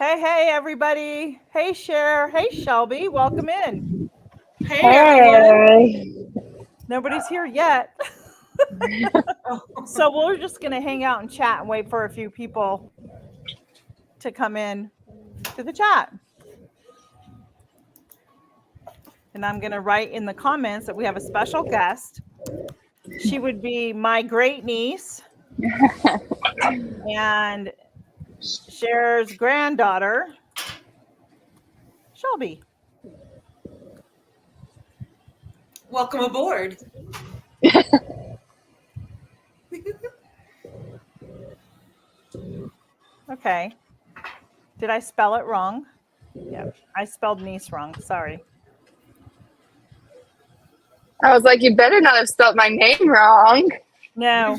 Hey, everybody. Hey, Cher. Hey, Shelby. Welcome in. Hey everyone. Hey. Nobody's here yet. So we're just going to hang out and chat and wait for a few people to come in to the chat. And I'm going to write in the comments that we have a special guest. She would be my great niece and Cher's granddaughter, Shelby. Welcome aboard. Okay. Did I spell it wrong? Yeah, I spelled niece wrong. Sorry. I was like, you better not have spelled my name wrong. No.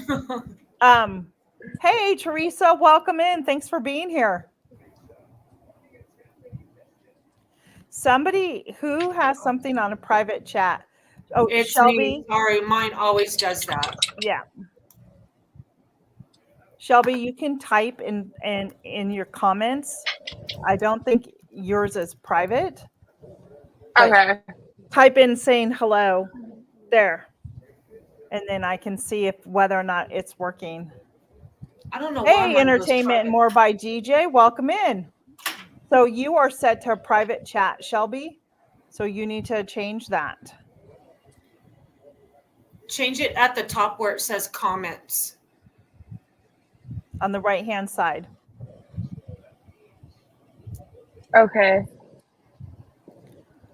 Hey, Teresa, welcome in. Thanks for being here. Somebody who has something on a private chat. Oh, It's Shelby. me. Sorry, mine always does that. Yeah. Shelby, you can type in your comments. I don't think yours is private. Okay. Type in saying hello there. And then I can see if whether or not it's working. I don't know why Hey, mine goes Entertainment and private. More by GJ, welcome in. So you are set to a private chat, Shelby. So you need to change that. Change it at the top where it says comments. On the right-hand side. Okay.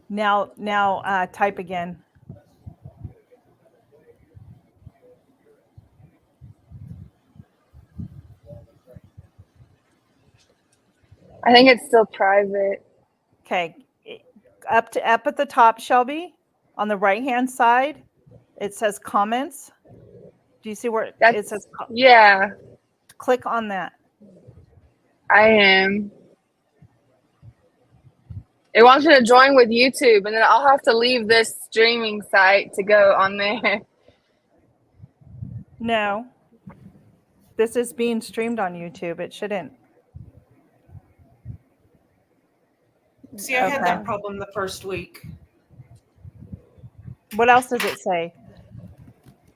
Now type again. I think it's still private. Okay. Up at the top, Shelby, on the right-hand side, it says comments. Do you see where it says? Yeah, Click on that. I am. It wants you to join with YouTube, and then I'll have to leave this streaming site to go on there. No. This is being streamed on YouTube. It shouldn't. See, I had that problem the first week. What else does it say?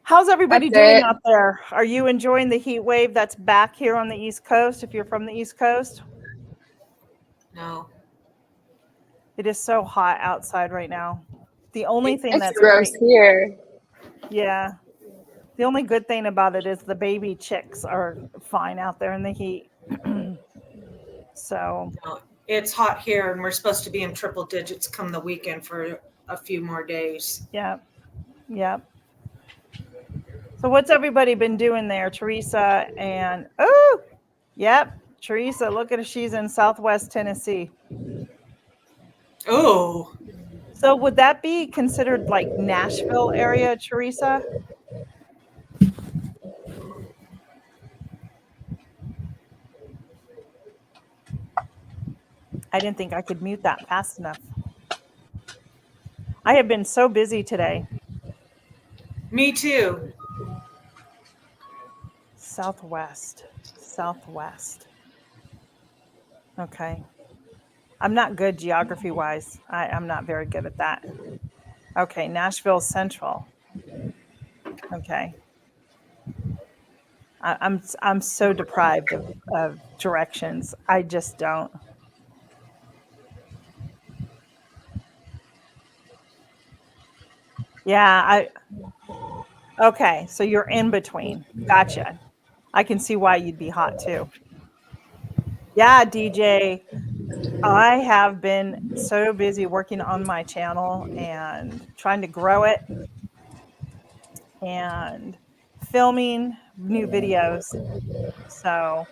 How's everybody doing out there? Are you enjoying the heat wave that's back here on the East Coast, if you're from the East Coast? No. It is so hot outside right now. The only thing that's gross great here. Yeah. The only good thing about it is the baby chicks are fine out there in the heat. So No, it's hot here, and we're supposed to be in triple digits come the weekend for a few more days. Yep. So what's everybody been doing there, Teresa? And Teresa, look at her. She's in Southwest Tennessee. Oh. So would that be considered like Nashville area, Teresa? I didn't think I could mute that fast enough. I have been so busy today. Me too. Southwest. Okay. I'm not good geography-wise. I'm not very good at that. Okay, Nashville Central. Okay. I'm so deprived of directions. I just don't. Yeah, okay, so you're in between. Gotcha. I can see why you'd be hot too. Yeah, DJ, I have been so busy working on my channel and trying to grow it and filming new videos. So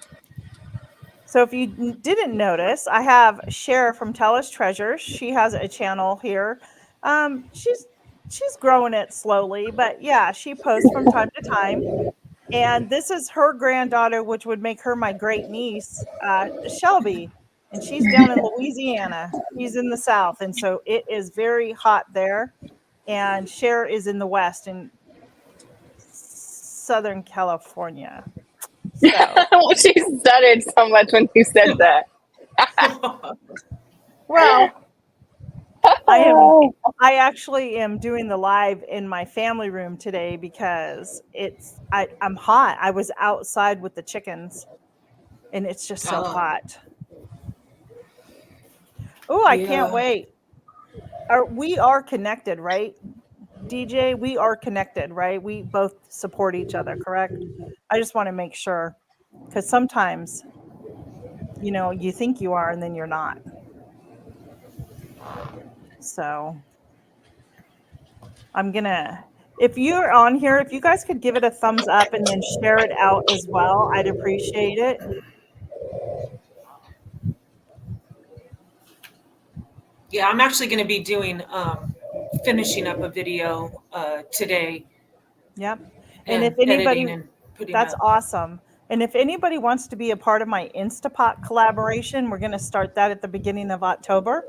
if you didn't notice, I have Cher from Tell Us Treasures. She has a channel here. She's growing it slowly, but yeah, she posts from time to time. And this is her granddaughter, which would make her my great niece, Shelby. And she's down in Louisiana. She's in the South. And so it is very hot there. And Cher is in the West in Southern California. So. She stuttered so much when you said that. Well, I actually am doing the live in my family room today because I'm hot. I was outside with the chickens and it's just so Oh. hot. Oh, I can't Yeah. wait. We are connected, right? DJ, we are connected, right? We both support each other, correct? I just want to make sure because sometimes, you think you are and then you're not. So if you're on here, if you guys could give it a thumbs up and then share it out as well, I'd appreciate it. Yeah, I'm actually going to be doing finishing up a video today. Yep. And if editing anybody, and putting that's up. awesome. And if anybody wants to be a part of my Instapot collaboration, we're going to start that at the beginning of October.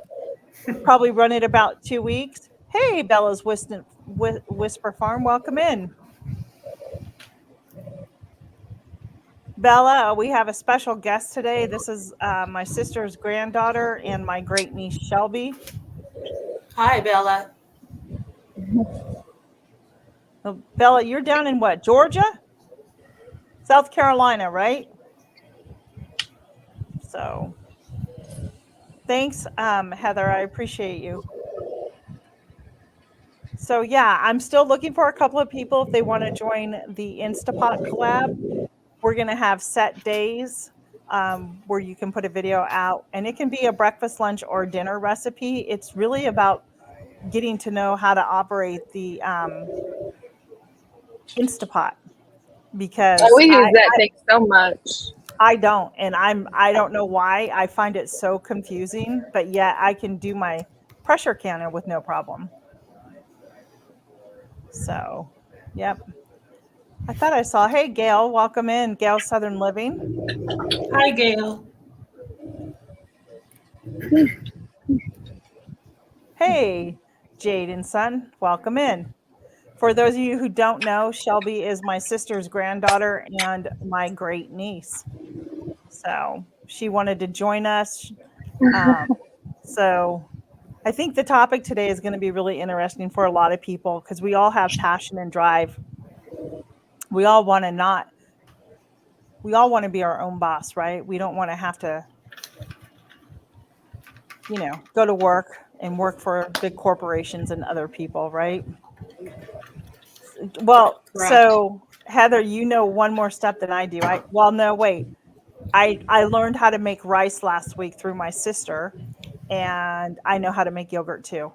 Probably run it about 2 weeks. Hey, Bella's Whisper Farm, welcome in. Bella, we have a special guest today. This is my sister's granddaughter and my great niece, Shelby. Hi, Bella. Bella, you're down in what, Georgia? South Carolina, right? So thanks, Heather. I appreciate you. So yeah, I'm still looking for a couple of people if they want to join the Instapot collab. We're going to have set days where you can put a video out, and it can be a breakfast, lunch, or dinner recipe. It's really about getting to know how to operate the Instapot because we use that thing so much. I don't, and I don't know why. I find it so confusing, but yet I can do my pressure canner with no problem. So, yep. I thought I saw. Hey, Gail, welcome in. Gail Southern Living. Hi, Gail. Hey, Jade and Son, welcome in. For those of you who don't know, Shelby is my sister's granddaughter and my great niece. So she wanted to join us. So I think the topic today is going to be really interesting for a lot of people because we all have passion and drive. We all want to be our own boss, right? We don't want to have to, go to work and work for big corporations and other people, right? Well, Correct. So Heather, one more step than I do. I learned how to make rice last week through my sister, and I know how to make yogurt too.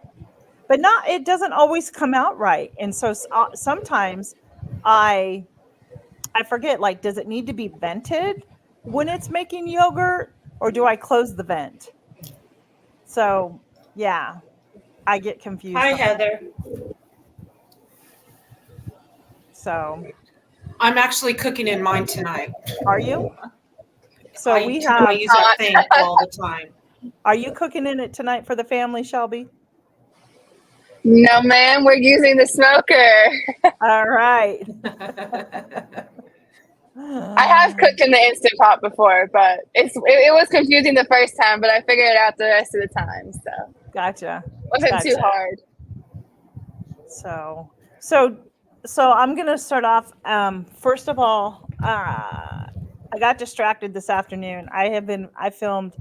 But it doesn't always come out right. And so sometimes I forget, like, does it need to be vented when it's making yogurt or do I close the vent? So, yeah, I get confused. Hi, Heather. So I'm actually cooking in mine tonight. Are you? So I use that thing all the time. Are you cooking in it tonight for the family, Shelby? No, ma'am. We're using the smoker. All right. I have cooked in the Instant Pot before, but it was confusing the first time, but I figured it out the rest of the time. So Gotcha. Wasn't too hard. So I'm gonna start off. First of all, I got distracted this afternoon. I filmed.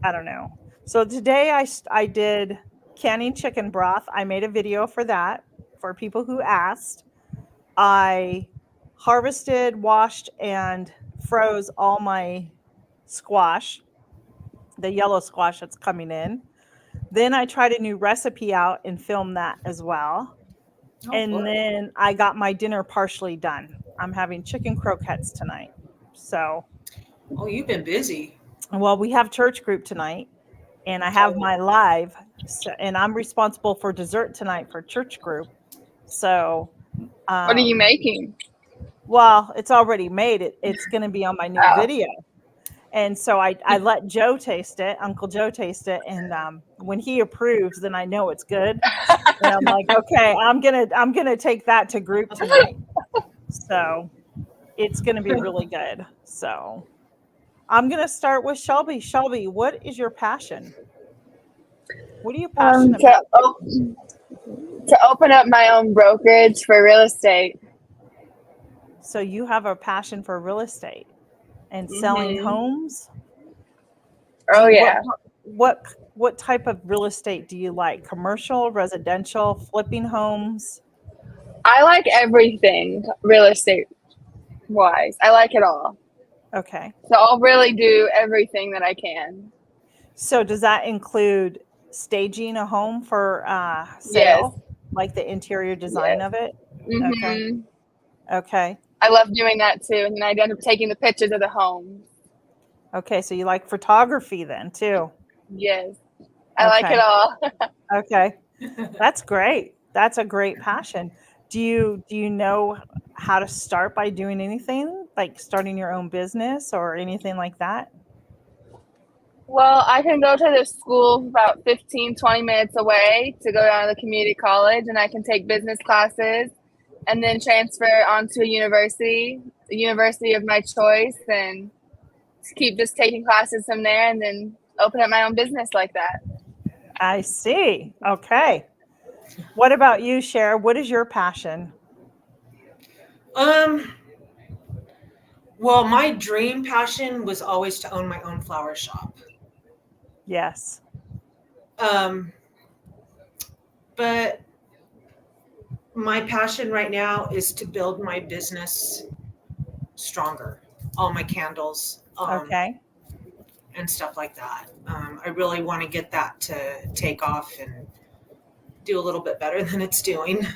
I don't know. So today I did canning chicken broth. I made a video for that for people who asked. I harvested, washed, and froze all my squash, the yellow squash that's coming in. Then I tried a new recipe out and filmed that as well. Then I got my dinner partially done. I'm having chicken croquettes tonight. So. Oh, you've been busy. Well, we have church group tonight, and I have my live, and I'm responsible for dessert tonight for church group. So. What are you making? Well, it's already made. It's going to be on my new video. And so I let Joe taste it, Uncle Joe taste it, and when he approves, then I know it's good. And I'm like, okay, I'm gonna take that to group tonight. So it's gonna be really good. So I'm going to start with Shelby. Shelby, what is your passion? What are you passionate about? To open up my own brokerage for real estate. So you have a passion for real estate and selling Mhm. homes? Oh yeah. What type of real estate do you like? Commercial, residential, flipping homes? I like everything real estate wise. I like it all. Okay. So I'll really do everything that I can. So does that include staging a home for Yes. sale, like the interior design Yes. of it? Okay. Mhm. Okay. I love doing that too. And then I end up taking the pictures of the home. Okay. So you like photography then too? Yes. I like Okay. it all. Okay. That's great. That's a great passion. Do you know how to start by doing anything like starting your own business or anything like that? Well, I can go to the school about 15, 20 minutes away to go down to the community college, and I can take business classes and then transfer onto a university, the university of my choice, and keep just taking classes from there and then open up my own business like that. I see. Okay. What about you, Cher? What is your passion? Well, my dream passion was always to own my own flower shop. Yes. But my passion right now is to build my business stronger. All my candles, Okay. and stuff like that. I really want to get that to take off and do a little bit better than it's doing.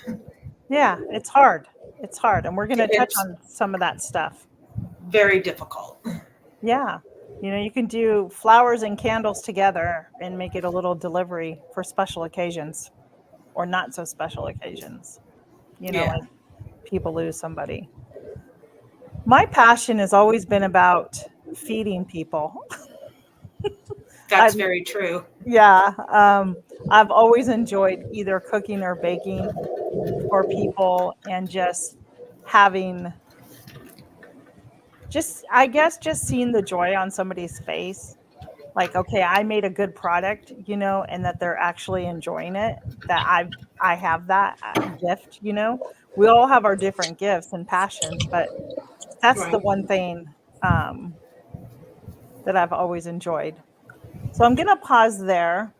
Yeah, it's hard. It's hard. And we're going to touch It's on some of that stuff. very difficult. Yeah. You know, you can do flowers and candles together and make it a little delivery for special occasions or not so special occasions. You know, Yeah. like people lose somebody. My passion has always been about feeding people. That's I, very true. yeah. I've always enjoyed either cooking or baking for people and just having I guess just seeing the joy on somebody's face, like, okay, I made a good product, you know, and that they're actually enjoying it, that I have that gift, you know. We all have our different gifts and passions, but that's the Right. one thing that I've always enjoyed. So I'm going to pause there,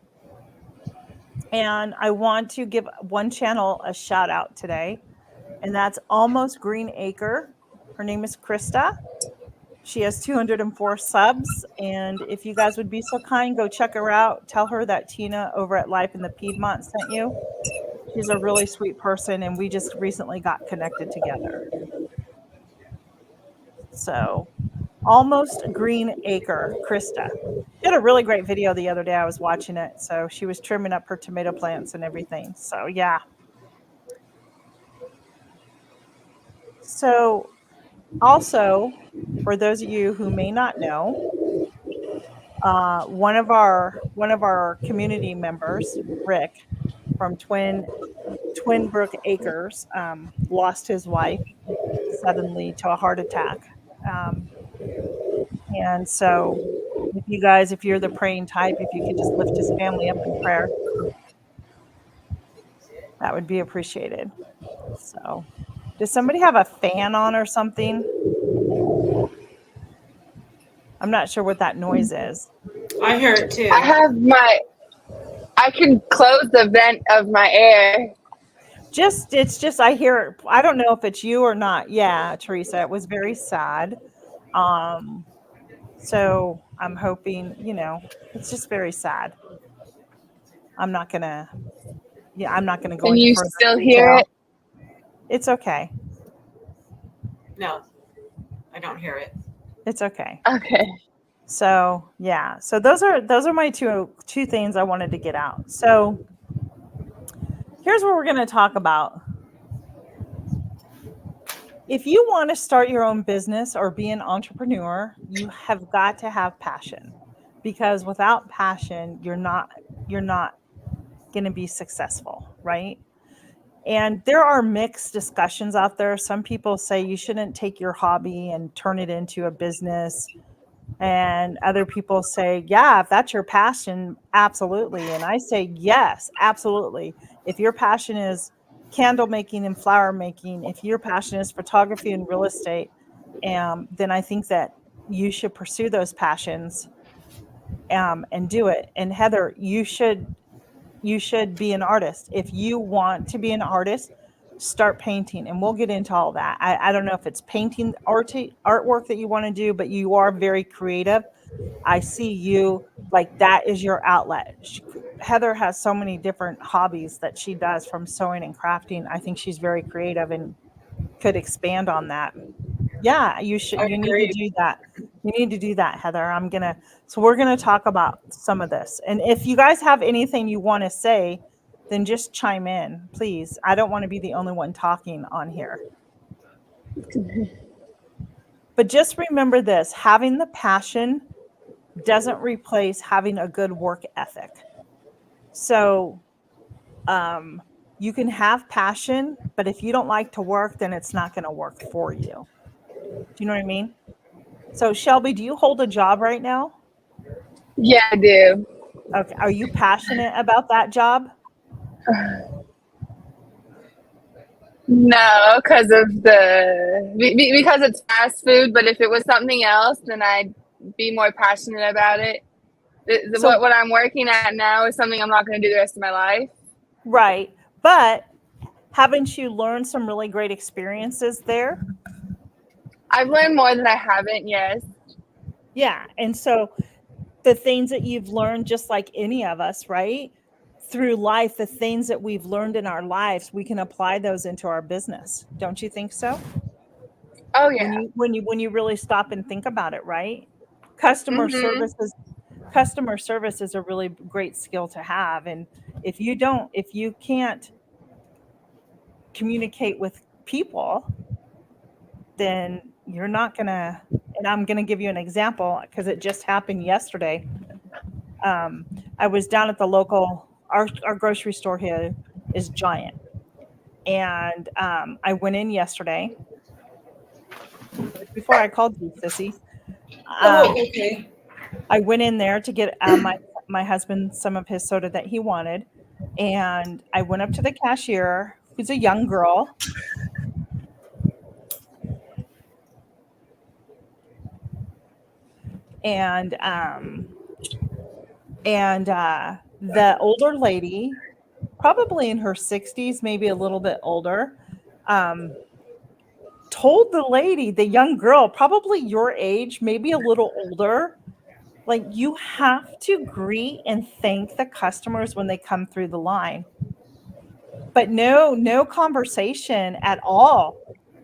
and I want to give one channel a shout out today, and that's Almost Green Acre. Her name is Krista. She has 204 subs. And if you guys would be so kind, go check her out. Tell her that Tina over at Life in the Piedmont sent you. She's a really sweet person, and we just recently got connected together. So, Almost Green Acre, Krista. She had a really great video the other day. I was watching it. So, she was trimming up her tomato plants and everything. So, yeah. So, also, for those of you who may not know, one of our community members, Rick from Twin Brook Acres, lost his wife suddenly to a heart attack. And so, if you're the praying type, if you could just lift his family up in prayer, that would be appreciated. So, does somebody have a fan on or something? I'm not sure what that noise is. I hear it too. I can close the vent of my air. It's just I hear it. I don't know if it's you or not. Yeah, Teresa, it was very sad. So I'm hoping, you know, it's just very sad. I'm not gonna go Can into you further still detail. hear it? It's okay. No, I don't hear it. It's okay. Okay. So yeah. So those are my two things I wanted to get out. So here's what we're gonna talk about. If you want to start your own business or be an entrepreneur, you have got to have passion, because without passion, you're not going to be successful, right? And there are mixed discussions out there. Some people say you shouldn't take your hobby and turn it into a business. And other people say, yeah, if that's your passion, absolutely. And I say, yes, absolutely. If your passion is candle making and flower making, if your passion is photography and real estate, then I think that you should pursue those passions, and do it. And Heather, you should be an artist. If you want to be an artist, start painting, and we'll get into all that. I don't know if it's painting artwork that you want to do, but you are very creative. I see you like that is your outlet. Heather has so many different hobbies that she does, from sewing and crafting. I think she's very creative and could expand on that. Yeah, I you need to agree. do that. You need to do that, Heather. So we're gonna talk about some of this. And if you guys have anything you want to say, then just chime in, please. I don't want to be the only one talking on here. But just remember this, having the passion doesn't replace having a good work ethic. So you can have passion, but if you don't like to work, then it's not going to work for you. Do you know what I mean? So Shelby, do you hold a job right now? Yeah, I do. Okay. Are you passionate about that job? No, because of because it's fast food. But if it was something else, then I'd be more passionate about it. So What I'm working at now is something I'm not going to do the rest of my life. right. But haven't you learned some really great experiences there? I've learned more than I haven't. Yes. Yeah. And so the things that you've learned, just like any of us, right? Through life, the things that we've learned in our lives, we can apply those into our business. Don't you think so? Oh When yeah. you really stop and think about it, right? Customer Mhm. service is customer service is a really great skill to have. And if you can't communicate with people, then you're not gonna. And I'm gonna give you an example because it just happened yesterday. I was down at the local our grocery store here is giant, and I went in yesterday. It was before I called you, Sissy. Oh, Um, okay. I went in there to get my husband some of his soda that he wanted, and I went up to the cashier, who's a young girl, and the older lady, probably in her 60s, maybe a little bit older, um, told the lady, the young girl, probably your age, maybe a little older, like you have to greet and thank the customers when they come through the line. But no conversation at all.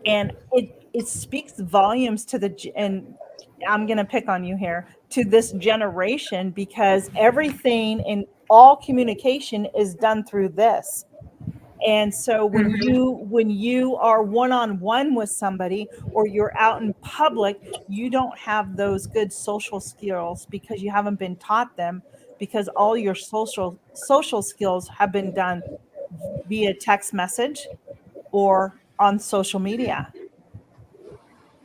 And it speaks volumes to and I'm going to pick on you here, to this generation, because everything in all communication is done through this. And so Mhm. when you are one-on-one with somebody, or you're out in public, you don't have those good social skills because you haven't been taught them, because all your social skills have been done via text message or on social media.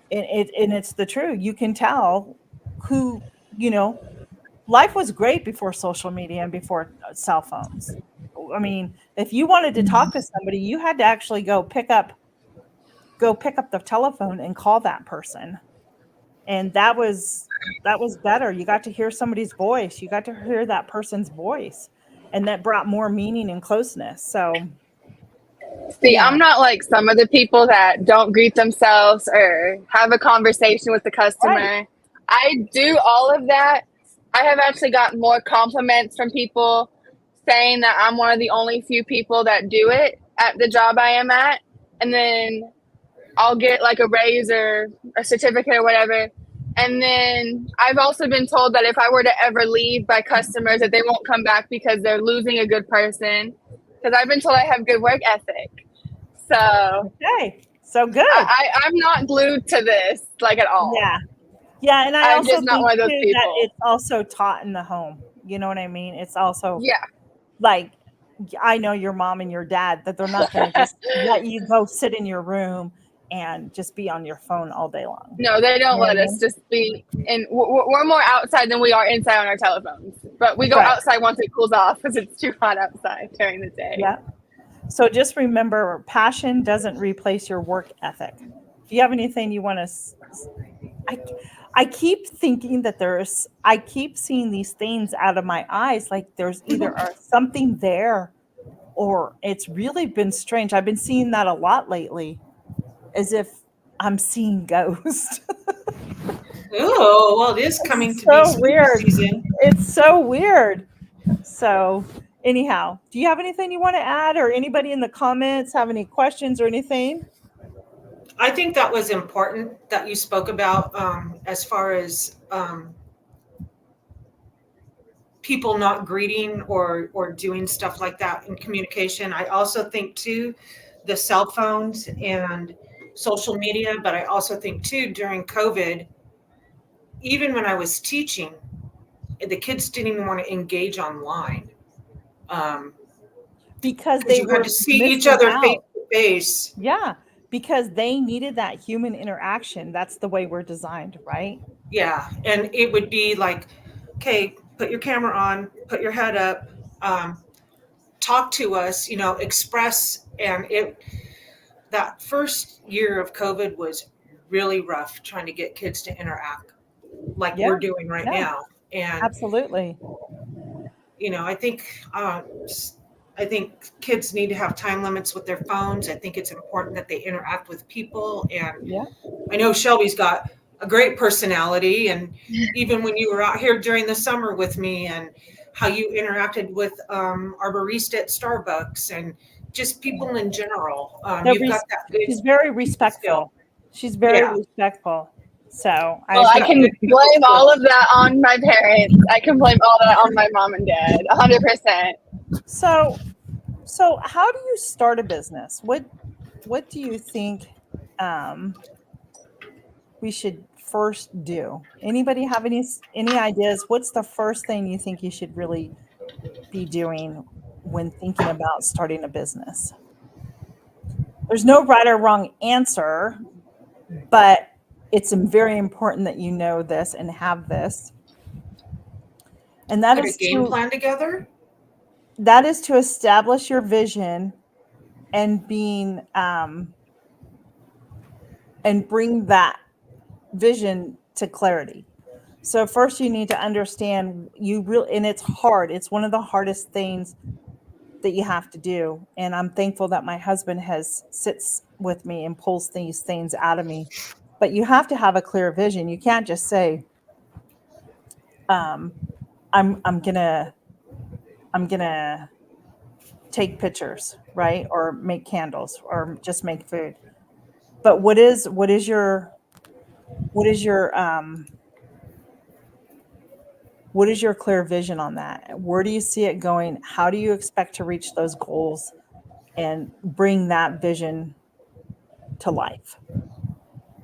And it's the truth. You can tell who, you know, life was great before social media and before cell phones. I mean, if you wanted to talk to somebody, you had to actually go pick up the telephone and call that person. And that was better. You got to hear somebody's voice. You got to hear that person's voice. And that brought more meaning and closeness. So, See, yeah. I'm not like some of the people that don't greet themselves or have a conversation with the Right. customer. I do all of that. I have actually gotten more compliments from people saying that I'm one of the only few people that do it at the job I am at. And then I'll get like a raise or a certificate or whatever. And then I've also been told that if I were to ever leave by customers, that they won't come back because they're losing a good person. Because I've been told I have good work ethic. So Okay. So good. I'm not glued to this like at all. Yeah. Yeah, and I I'm also just not think one of those too that people. it's also taught in the home. You know what I mean? It's also Yeah. like, I know your mom and your dad, that they're not going to just let you go sit in your room and just be on your phone all day long. No, they don't You know let what I us mean? just be in. We're more outside than we are inside on our telephones. But we go Right. outside once it cools off because it's too hot outside during the day. Yeah. So just remember, passion doesn't replace your work ethic. If you have anything you want to, I keep thinking that I keep seeing these things out of my eyes, like there's either something there, or it's really been strange. I've been seeing that a lot lately, as if I'm seeing ghosts. Oh, well, it is coming to be So spooky weird. season. It's so weird. So anyhow, do you have anything you want to add, or anybody in the comments have any questions or anything? I think that was important that you spoke about as far as people not greeting or doing stuff like that in communication. I also think too, the cell phones and social media, but I also think too during COVID, even when I was teaching, the kids didn't even want to engage online Because because they you had were to see each missing other face out. to face. Yeah, because they needed that human interaction. That's the way we're designed, right? Yeah, and it would be like, okay, put your camera on, put your head up, talk to us, express. And that first year of COVID was really rough trying to get kids to interact like Yeah, we're doing right yeah, now. And absolutely. I think kids need to have time limits with their phones. I think it's important that they interact with people. And Yeah. I know Shelby's got a great personality, and even when you were out here during the summer with me, and how you interacted with our barista at Starbucks, and just people in general, you've got that good She's very people skill. respectful. She's very Yeah. respectful. So Well, I got can good people blame skills. all of that on my parents. I can blame all that on my mom and dad, 100%. So how do you start a business? What do you think we should first do? Anybody have any ideas? What's the first thing you think you should really be doing when thinking about starting a business? There's no right or wrong answer, but it's very important that you know this and have this. And that Put a is game plan together. that is to establish your vision and being and bring that vision to clarity. So first you need to understand and it's hard. It's one of the hardest things that you have to do. And I'm thankful that my husband sits with me and pulls these things out of me. But you have to have a clear vision. You can't just say, I'm gonna take pictures, right? Or make candles or just make food. But what is your clear vision on that? Where do you see it going? How do you expect to reach those goals and bring that vision to life?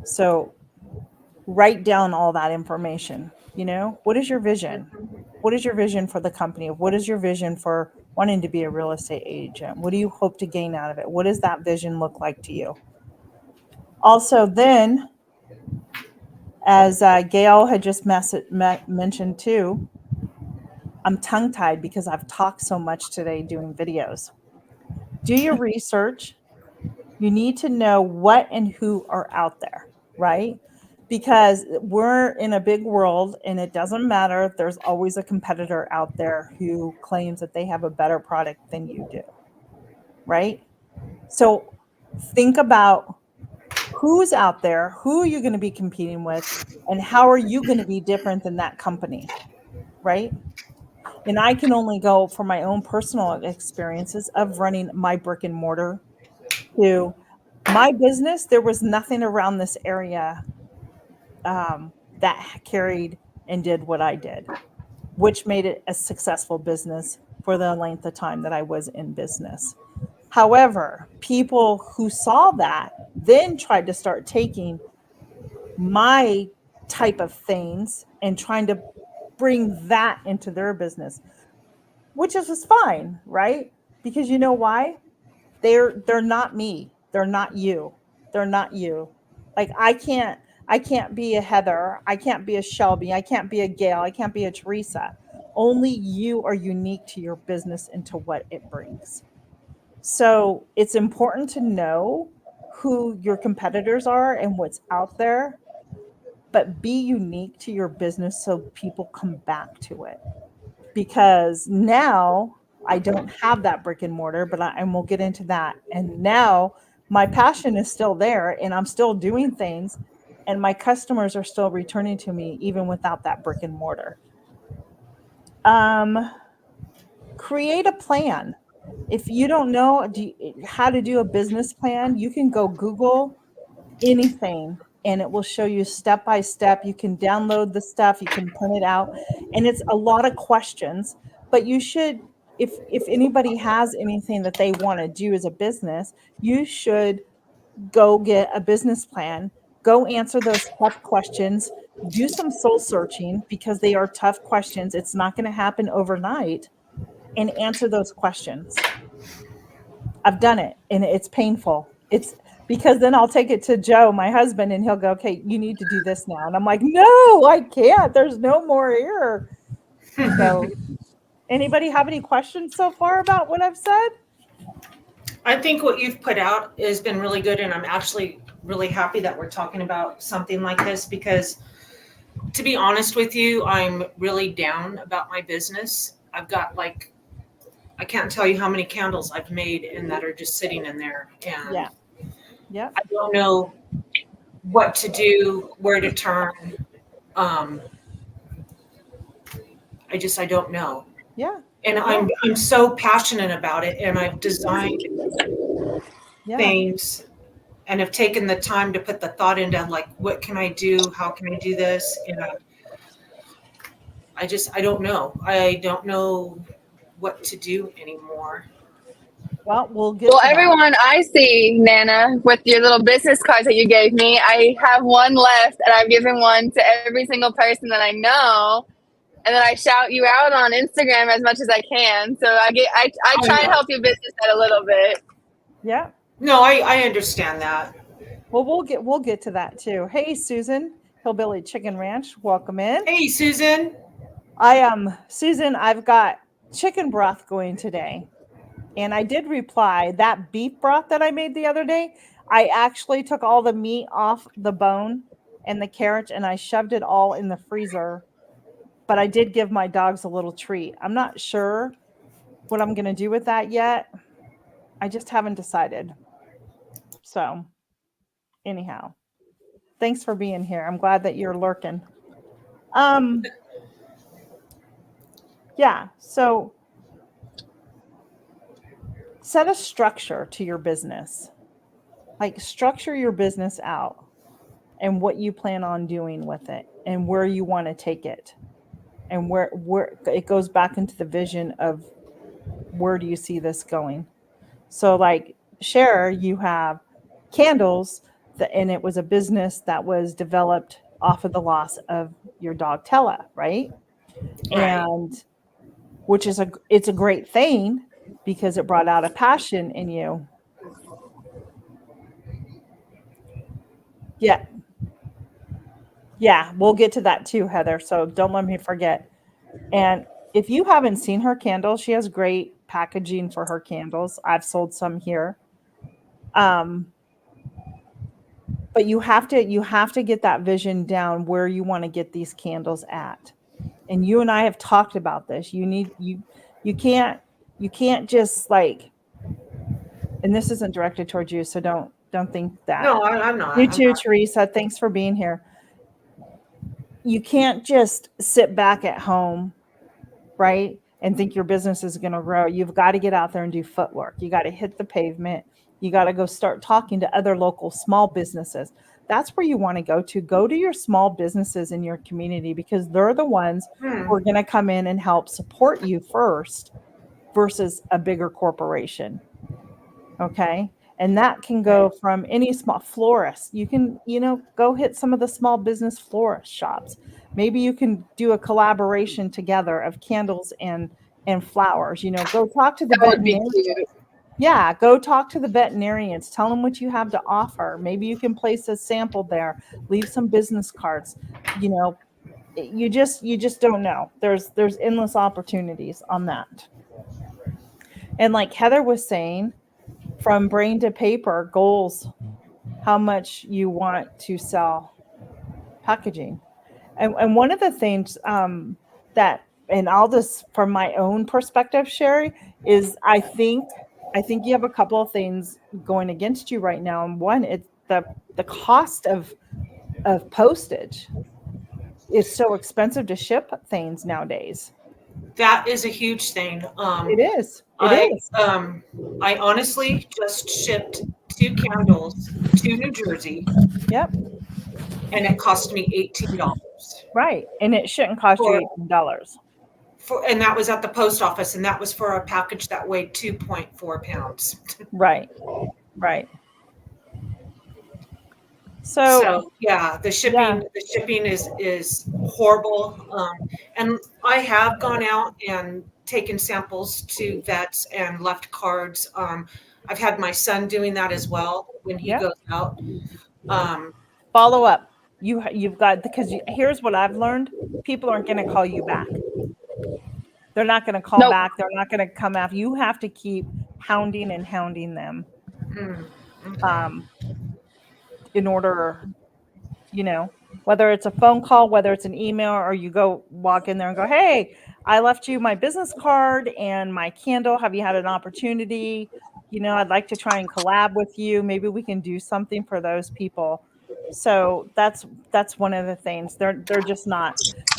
So write down all that information. What is your vision? What is your vision for the company? What is your vision for wanting to be a real estate agent? What do you hope to gain out of it? What does that vision look like to you? Also, then, as Gail had just mentioned too, I'm tongue-tied because I've talked so much today doing videos. Do your research. You need to know what and who are out there, right? Because we're in a big world and it doesn't matter. There's always a competitor out there who claims that they have a better product than you do, right? So think about who's out there, who are you going to be competing with, and how are you going to be different than that company, right? And I can only go from my own personal experiences of running my brick and mortar to my business. There was nothing around this area that carried and did what I did, which made it a successful business for the length of time that I was in business. However, people who saw that then tried to start taking my type of things and trying to bring that into their business, which is fine, right? Because you know why? They're not me. They're not you. They're not you. Like I can't be a Heather. I can't be a Shelby. I can't be a Gail. I can't be a Teresa. Only you are unique to your business and to what it brings. So it's important to know who your competitors are and what's out there, but be unique to your business so people come back to it. Because now I don't have that brick and mortar, and we'll get into that. And now my passion is still there and I'm still doing things and my customers are still returning to me even without that brick and mortar. Create a plan. If you don't know how to do a business plan, you can go Google anything and it will show you step by step. You can download the stuff, you can print it out, and it's a lot of questions, but you should, if anybody has anything that they want to do as a business, you should go get a business plan, go answer those tough questions, do some soul searching because they are tough questions. It's not going to happen overnight, and answer those questions. I've done it and it's painful. It's because then I'll take it to Joe, my husband, and he'll go, okay, you need to do this now. And I'm like, no, I can't. There's no more here. So anybody have any questions so far about what I've said? I think what you've put out has been really good. And I'm actually really happy that we're talking about something like this because, to be honest with you, I'm really down about my business. I've got I can't tell you how many candles I've made and that are just sitting in there. And Yeah. I don't know what to do, where to turn. I don't know. Yeah. And I'm so passionate about it, and I've designed things and have taken the time to put the thought into what can I do? How can I do this? And I don't know. I don't know what to do anymore. Well, we'll get to everyone I see, Nana, with your little business cards that you gave me, I have one left and I've given one to every single person that I know. And then I shout you out on Instagram as much as I can. So I try and help your business out a little bit. Yeah. No, I understand that. Well, we'll get to that too. Hey, Susan, Hillbilly Chicken Ranch, welcome in. Hey, Susan. Susan, I've got chicken broth going today. And I did reply, that beef broth that I made the other day, I actually took all the meat off the bone and the carrots and I shoved it all in the freezer. But I did give my dogs a little treat. I'm not sure what I'm going to do with that yet. I just haven't decided. So anyhow, thanks for being here. I'm glad that you're lurking. Yeah, so set a structure to your business. Like structure your business out and what you plan on doing with it and where you want to take it. And where it goes back into the vision of where do you see this going? So like Cher, you have candles and it was a business that was developed off of the loss of your dog Tella, right? And which is it's a great thing because it brought out a passion in you. Yeah, we'll get to that too, Heather. So don't let me forget. And if you haven't seen her candles, she has great packaging for her candles. I've sold some here. But you have to get that vision down where you want to get these candles at. And you and I have talked about this. You can't just and this isn't directed towards you, so don't think that. No, I'm not. You too, Teresa. Thanks for being here. You can't just sit back at home, right, and think your business is going to grow. You've got to get out there and do footwork. You got to hit the pavement. You got to go start talking to other local small businesses. That's where you want to go to. Go to your small businesses in your community because they're the ones who are going to come in and help support you first versus a bigger corporation. Okay. And that can go from any small florist. You can, go hit some of the small business florist shops. Maybe you can do a collaboration together of candles and flowers. Go talk to the That would be cute. Yeah, go talk to the veterinarians. Tell them what you have to offer. Maybe you can place a sample there. Leave some business cards. You know, you just don't know. There's endless opportunities on that. And like Heather was saying, from brain to paper, goals, how much you want to sell packaging. And one of the things that, and I'll just from my own perspective, Sherry, is I think you have a couple of things going against you right now. And one, it's the cost of postage is so expensive to ship things nowadays. That is a huge thing. It is. It I is. I honestly just shipped 2 candles to New Jersey, Yep. and it cost me $18 Right. And it shouldn't cost you for $18. and that was at the post office, and that was for a package that weighed 2.4 pounds. Right. Right. So So yeah, the shipping is horrible. And I have gone out and taken samples to vets and left cards. I've had my son doing that as well when he yeah. goes out. Follow up. You've got, because here's what I've learned: people aren't going to call you back. They're not going to call Nope. back. They're not going to come after you. Have to keep hounding and hounding them in order, whether it's a phone call, whether it's an email, or you go walk in there and go, hey, I left you my business card and my candle. Have you had an opportunity? I'd like to try and collab with you. Maybe we can do something for those people. So that's one of the things. They're just not.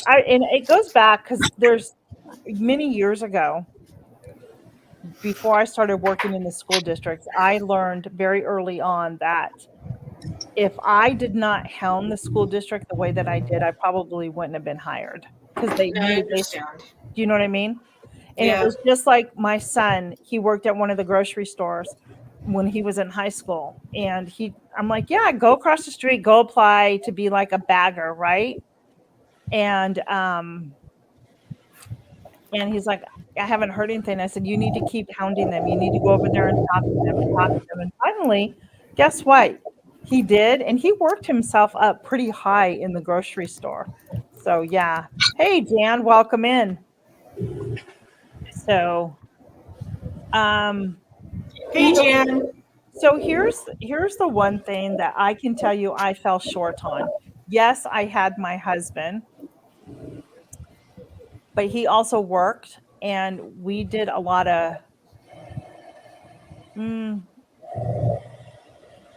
And it goes back because there's many years ago, before I started working in the school districts, I learned very early on that if I did not hound the school district the way that I did, I probably wouldn't have been hired, because I understand. do you know what I mean? And Yeah. it was just like my son, he worked at one of the grocery stores when he was in high school, and I'm like, yeah, go across the street, go apply to be like a bagger, right? And he's like, I haven't heard anything. I said, you need to keep hounding them. You need to go over there and talk to them and talk to them. And finally, guess what? He did. And he worked himself up pretty high in the grocery store. So, yeah. Hey, Jan, welcome in. So, Hey, Jan. So here's the one thing that I can tell you I fell short on. Yes, I had my husband, but he also worked, and we did a lot of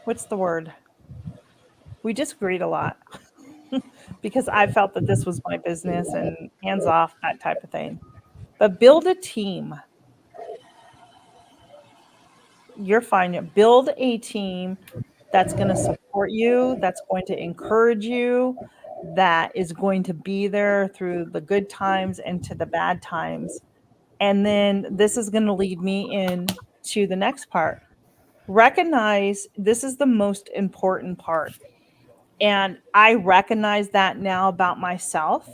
what's the word? We disagreed a lot because I felt that this was my business and hands off, that type of thing. But build a team. You're fine. Build a team that's going to support you, that's going to encourage you, that is going to be there through the good times and to the bad times. And then this is going to lead me into the next part. Recognize this is the most important part. And I recognize that now about myself.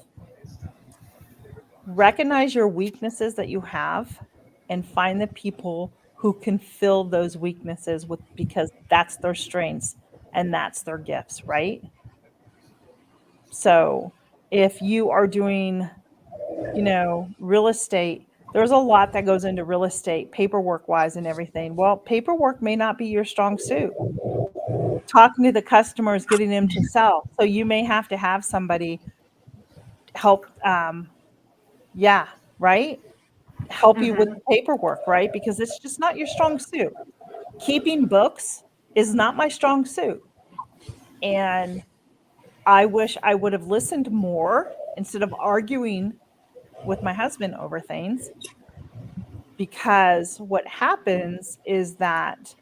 Recognize your weaknesses that you have and find the people who can fill those weaknesses with, because that's their strengths and that's their gifts, right? So if you are doing, real estate, there's a lot that goes into real estate, paperwork wise and everything. Well, paperwork may not be your strong suit. Talking to the customers, getting them to sell. So you may have to have somebody help, right? Help you with the paperwork, right? Because it's just not your strong suit. Keeping books is not my strong suit. And I wish I would have listened more instead of arguing with my husband over things. Because what happens is that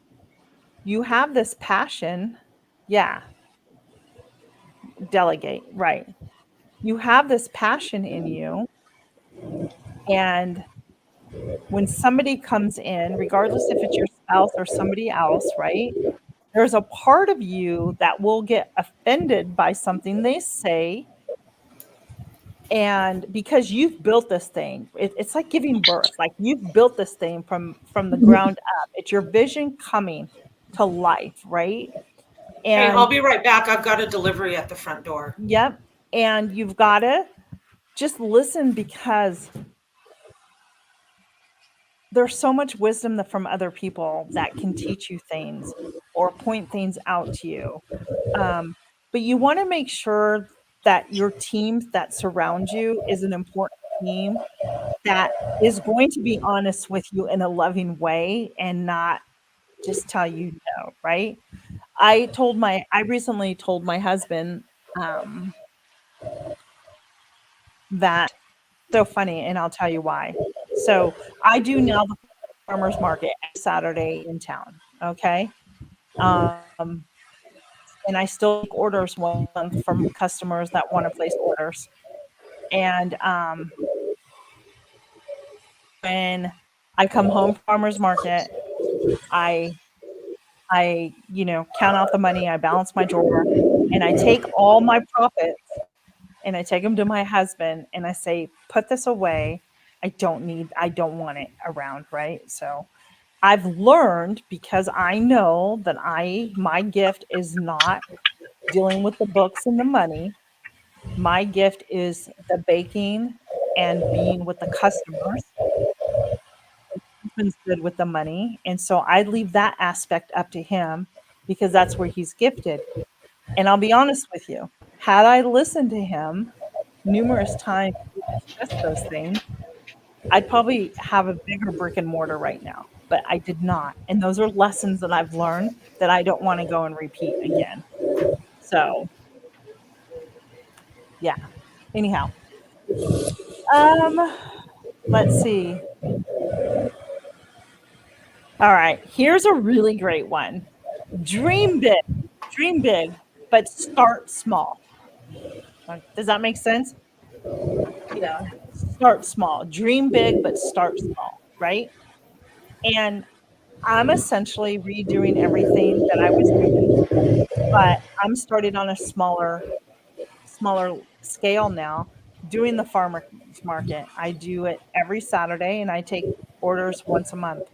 you have this passion. Yeah. Delegate, right. You have this passion in you. And when somebody comes in, regardless if it's your spouse or somebody else, right? There's a part of you that will get offended by something they say. And because you've built this thing, it's like giving birth. Like you've built this thing from the ground up. It's your vision coming to life, right? Hey, I'll And be right back. I've got a delivery at the front door. yep, and you've got to just listen, because there's so much wisdom from other people that can teach you things or point things out to you. But you want to make sure that your team that surrounds you is an important team that is going to be honest with you in a loving way and not just tell you no, right? I recently told my husband um, that so funny, and I'll tell you why. So I do now the farmers market every Saturday in town. Okay. Um, and I still take orders one month from customers that want to place orders. And when I come home from farmers market, I count out the money, I balance my drawer, and I take all my profits and I take them to my husband and I say, put this away. I don't want it around, right? So I've learned, because I know that my gift is not dealing with the books and the money. My gift is the baking and being with the customers. Husband's good with the money. And so I leave that aspect up to him, because that's where he's gifted. And I'll be honest with you, had I listened to him numerous times to discuss those things, I'd probably have a bigger brick and mortar right now, but I did not. And those are lessons that I've learned that I don't want to go and repeat again. So, yeah. Anyhow, um, let's see. All right, here's a really great one. Dream big, dream big, but start small. Does that make sense? Yeah. Start small. Dream big, but start small, right? And I'm essentially redoing everything that I was doing, but I'm started on a smaller scale now, doing the farmers market. I do it every Saturday and I take orders once a month.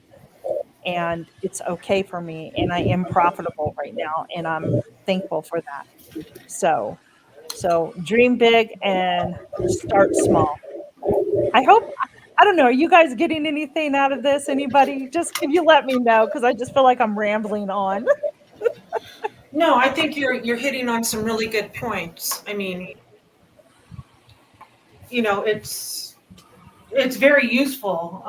And it's okay for me, and I am profitable right now, and I'm thankful for that. So dream big and start small. I hope, I don't know, are you guys getting anything out of this? Anybody? Just can you let me know, because I just feel like I'm rambling on. No, I think you're hitting on some really good points. I mean, it's very useful.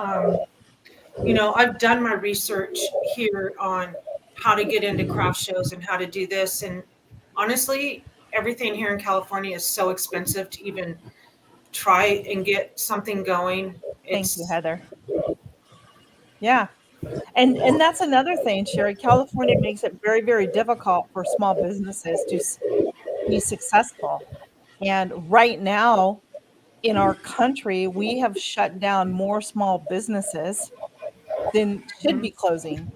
I've done my research here on how to get into craft shows and how to do this. And honestly, everything here in California is so expensive to even try and get something going. Thank you, It's Heather. Yeah. And that's another thing, Sherry. California makes it very, very difficult for small businesses to be successful. And right now in our country, we have shut down more small businesses than should be closing.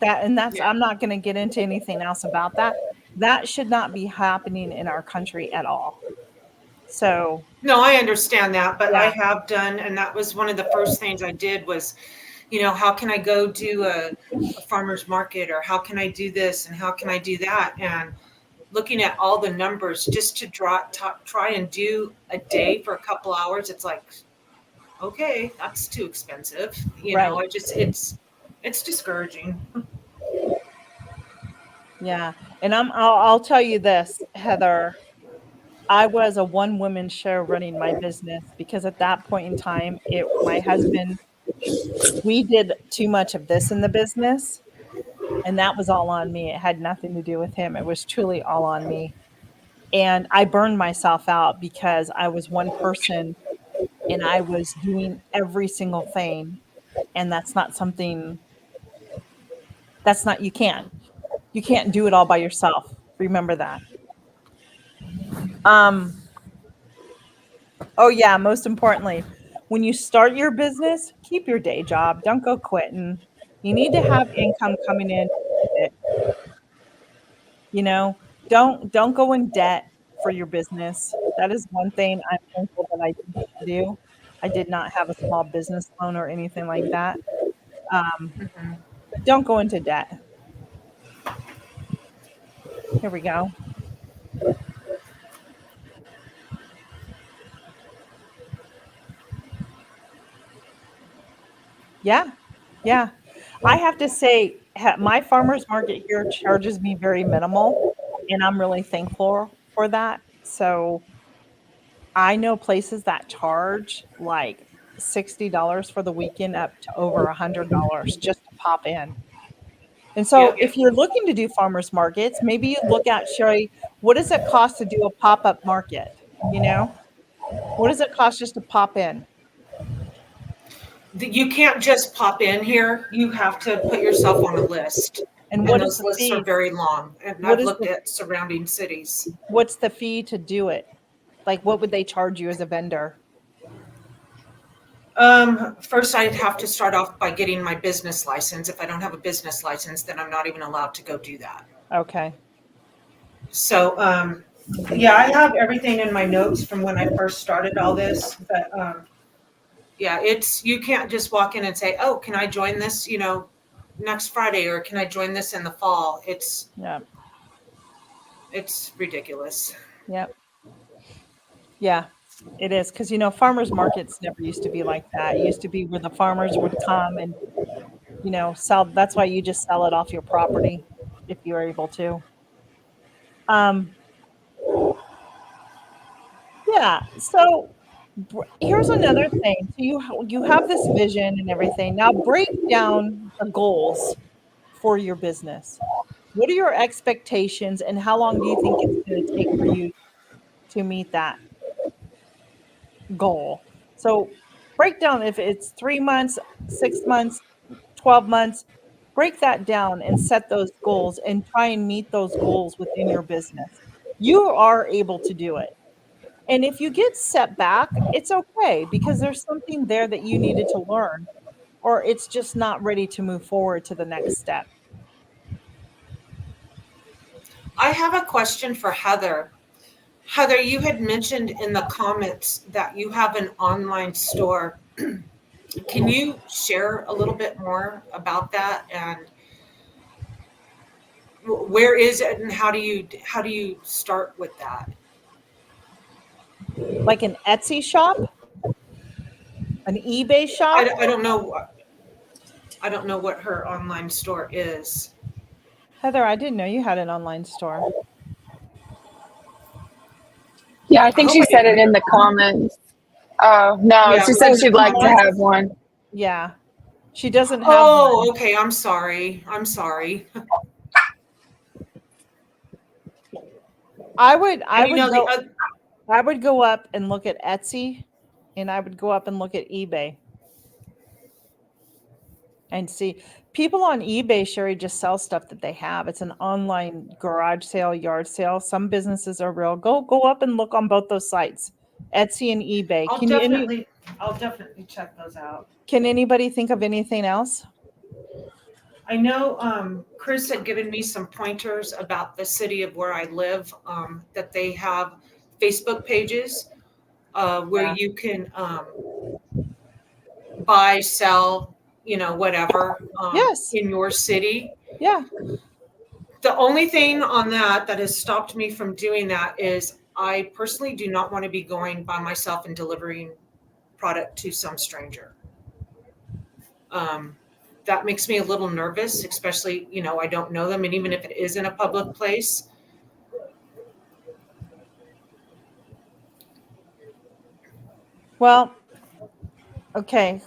That's yeah. I'm not going to get into anything else about that. That should not be happening in our country at all. So, No, I understand that, but I yeah, have done, and that was one of the first things I did was, how can I go do a farmer's market, or how can I do this and how can I do that? And looking at all the numbers just to try and do a day for a couple hours, it's like, okay, that's too expensive. right. It's discouraging. Yeah. And I'll tell you this, Heather, I was a one woman show running my business, because at that point in time, my husband, we did too much of this in the business, and that was all on me. It had nothing to do with him. It was truly all on me. And I burned myself out because I was one person and I was doing every single thing. And that's not something, you can't do it all by yourself. Remember that. Um, oh yeah, most importantly, when you start your business, keep your day job. Don't go quitting. You need to have income coming in. You know, don't go in debt for your business. That is one thing I'm thankful that I didn't do. I did not have a small business loan or anything like that. Mhm. But don't go into debt. Here we go. Yeah, yeah. I have to say, my farmer's market here charges me very minimal, and I'm really thankful for that. So I know places that charge like $60 for the weekend up to over $100 just to pop in. And so Yep. if you're looking to do farmers markets, maybe you look at, Sherry, what does it cost to do a pop-up market? You know, what does it cost just to pop in? You can't just pop in here. You have to put yourself on a list. And And what is those the lists are fee? very long. And What I've is looked the at surrounding cities. what's the fee to do it? Like what would they charge you as a vendor? First, I'd have to start off by getting my business license. If I don't have a business license, then I'm not even allowed to go do that. Okay. So, yeah, I have everything in my notes from when I first started all this. But yeah, you can't just walk in and say, "Oh, can I join this? Next Friday, or can I join this in the fall?" Yeah. It's ridiculous. Yep. Yeah. It is because farmers markets never used to be like that. It used to be where the farmers would come and sell. That's why you just sell it off your property if you're able to. Um, yeah. So here's another thing. So you have this vision and everything. Now break down the goals for your business. What are your expectations, and how long do you think it's going to take for you to meet that goal? So break down if it's 3 months, 6 months, 12 months. Break that down and set those goals and try and meet those goals within your business. You are able to do it. And if you get set back, it's okay because there's something there that you needed to learn, or it's just not ready to move forward to the next step. I have a question for Heather. Heather, you had mentioned in the comments that you have an online store. Can you share a little bit more about that, and where is it, and how do you start with that? Like an Etsy shop, an eBay I, shop. I don't know. I don't know what her online store is. Heather, I didn't know you had an online store. Yeah, I I think hope she I said didn't it leave in her the comment. comments. Oh, no, Yeah, she was said it in she'd the like to comments? have one. Yeah. She doesn't have Oh, one. okay. I'm sorry. I'm sorry. I would I And would the go other, I would go up and look at Etsy, and I would go up and look at eBay and see. People on eBay, Sherry, just sell stuff that they have. It's an online garage sale, yard sale. Some businesses are real. Go up and look on both those sites, Etsy and eBay. I'll definitely check those out. Can anybody think of anything else? I know Chris had given me some pointers about the city of where I live, that they have Facebook pages where Yeah. you can buy, sell, whatever Yes. in your city. Yeah. The only thing on that has stopped me from doing that is I personally do not want to be going by myself and delivering product to some stranger. Um, that makes me a little nervous, especially, I don't know them. And even if it is in a public place, Well, okay.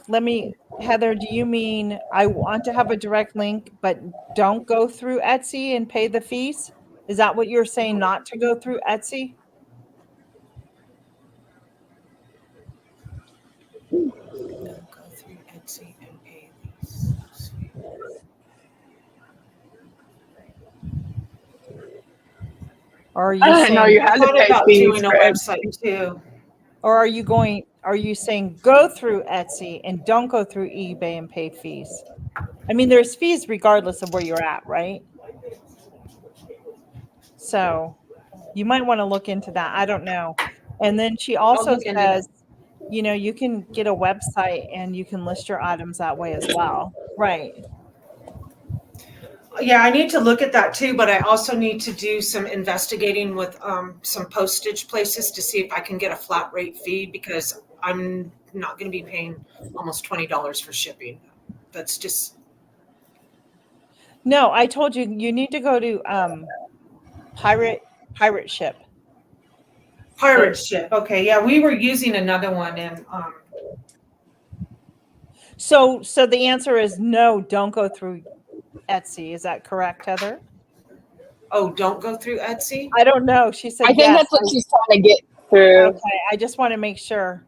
Heather, do you mean I want to have a direct link, but don't go through Etsy and pay the fees? Is that what you're saying, not to go through Etsy? don't go through Etsy and pay these. Or are I you didn't know saying, you I had to thought pay about fees doing a for it. website too. or are you saying go through Etsy and don't go through eBay and pay fees? I mean, there's fees regardless of where you're at, right? So you might want to look into that. I don't know. And then she I'll also look into that. says, you know, you can get a website and you can list your items that way as well. Right. Yeah, I need to look at that too, but I also need to do some investigating with some postage places to see if I can get a flat rate fee because I'm not going to be paying almost $20 for shipping. That's just No, I told you you need to go to pirate ship. pirate ship. Okay, yeah, we were using another one and So the answer is no, don't go through Etsy. Is that correct, Heather? oh, don't go through Etsy. I don't know. She said I think yes. that's what she's trying to get through. Okay, I just want to make sure.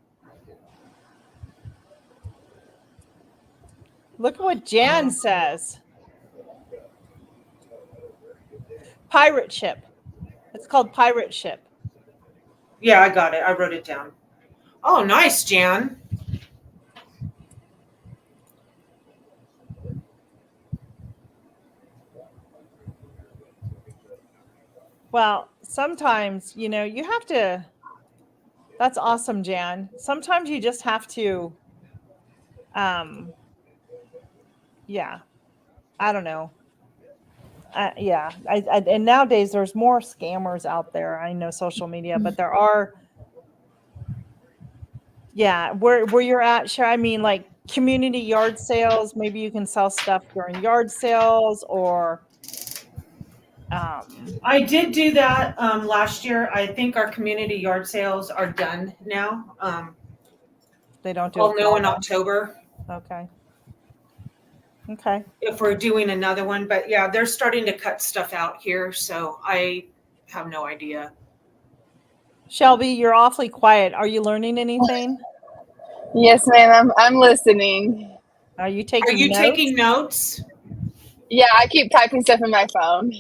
Look at what Jan says. Pirate ship. It's called pirate ship. Yeah, I got it. I wrote it down. Oh, nice, Jan. Well, sometimes, you know, you have to. That's awesome, Jan. Sometimes you just have to. Yeah, I don't know. Yeah, and nowadays there's more scammers out there. I know social media, but there are. Yeah, where you're at, sure. I mean, like community yard sales. Maybe you can sell stuff during yard sales, or I did do that last year. I think our community yard sales are done now. they don't do. I'll it know for in all October Okay. Okay. if we're doing another one. But yeah, they're starting to cut stuff out here, so I have no idea. Shelby, you're awfully quiet. Are you learning anything? Yes, ma'am. I'm listening. Are you Are taking you notes? taking notes? Yeah, I keep typing stuff in my phone.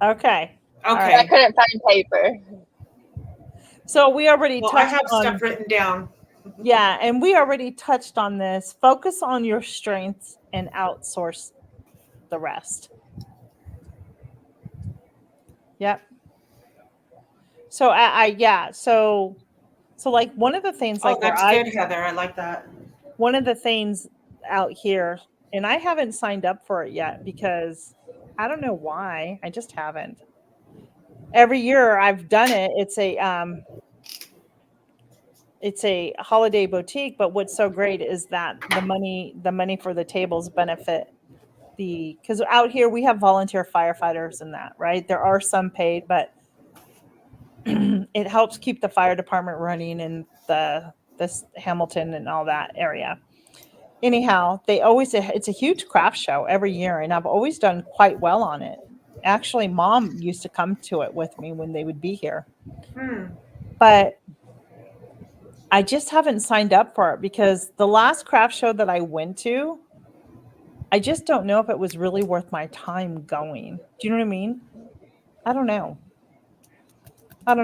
Okay. All Okay. I right. couldn't find paper. So we already Well, I touched have on. stuff written down. Yeah, and we already touched on this. Focus on your strengths and outsource the rest. Yep. So yeah, so like one of the things Oh, like where that's good, Heather. I like that. one of the things out here, and I haven't signed up for it yet because I don't know why. I just haven't. Every year I've done it. It's a holiday boutique, but what's so great is that the money for the tables benefit because out here we have volunteer firefighters and that, right? There are some paid, but it helps keep the fire department running in this Hamilton and all that area. Anyhow, it's a huge craft show every year, and I've always done quite well on it. Actually, Mom used to come to it with me when they would be here. But I just haven't signed up for it because the last craft show that I went to, I just don't know if it was really worth my time going. Do you know what I mean? I don't know. I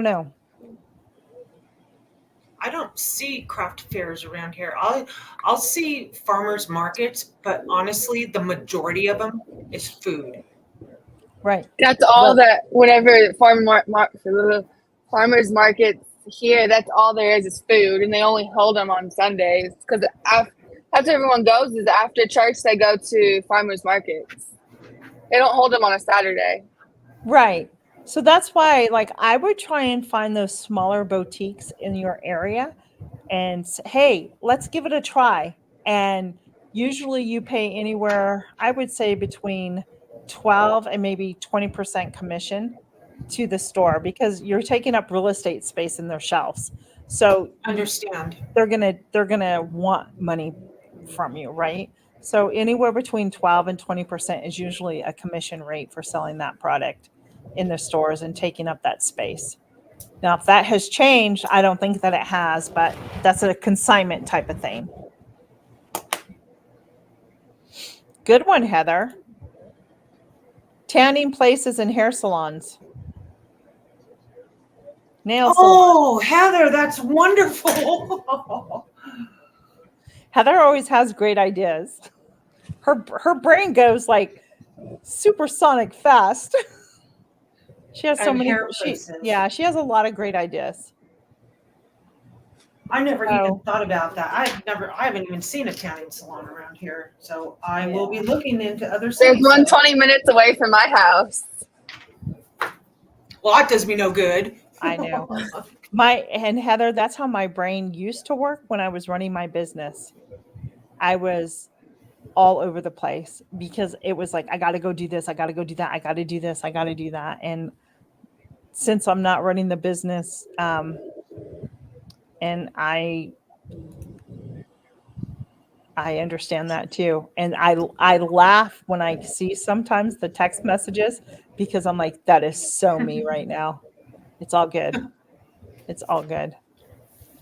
don't see craft fairs around here. I'll see farmers markets, but honestly, the majority of them is food. Right. That's all that. Whenever farmers markets here, that's all there is food, and they only hold them on Sundays because after everyone goes is after church they go to farmers markets. They don't hold them on a Saturday. Right. So that's why, like, I would try and find those smaller boutiques in your area and hey, let's give it a try. And usually you pay anywhere, I would say between 12 and maybe 20% commission to the store because you're taking up real estate space in their shelves. So Understand. they're gonna want money from you, right? So anywhere between 12 and 20% is usually a commission rate for selling that product in the stores and taking up that space. Now, if that has changed, I don't think that it has, but that's a consignment type of thing. Good one, Heather. Tanning places and hair salons. Nail salons. Oh, Heather, that's wonderful. Heather always has great ideas. Her brain goes like supersonic fast. She has so And many. hair places. She has a lot of great ideas. I never even So, thought about that. I haven't even seen a tanning salon around here. So I will be looking into other There's cities. one 20 minutes away from my house. Well, that does me no good. I know. And Heather, that's how my brain used to work when I was running my business. I was all over the place because it was like, I got to go do this. I got to go do that. I got to do this. I got to do that. And since I'm not running the business, and I understand that too. And I laugh when I see sometimes the text messages because I'm like, that is so me right now. It's all good. It's all good.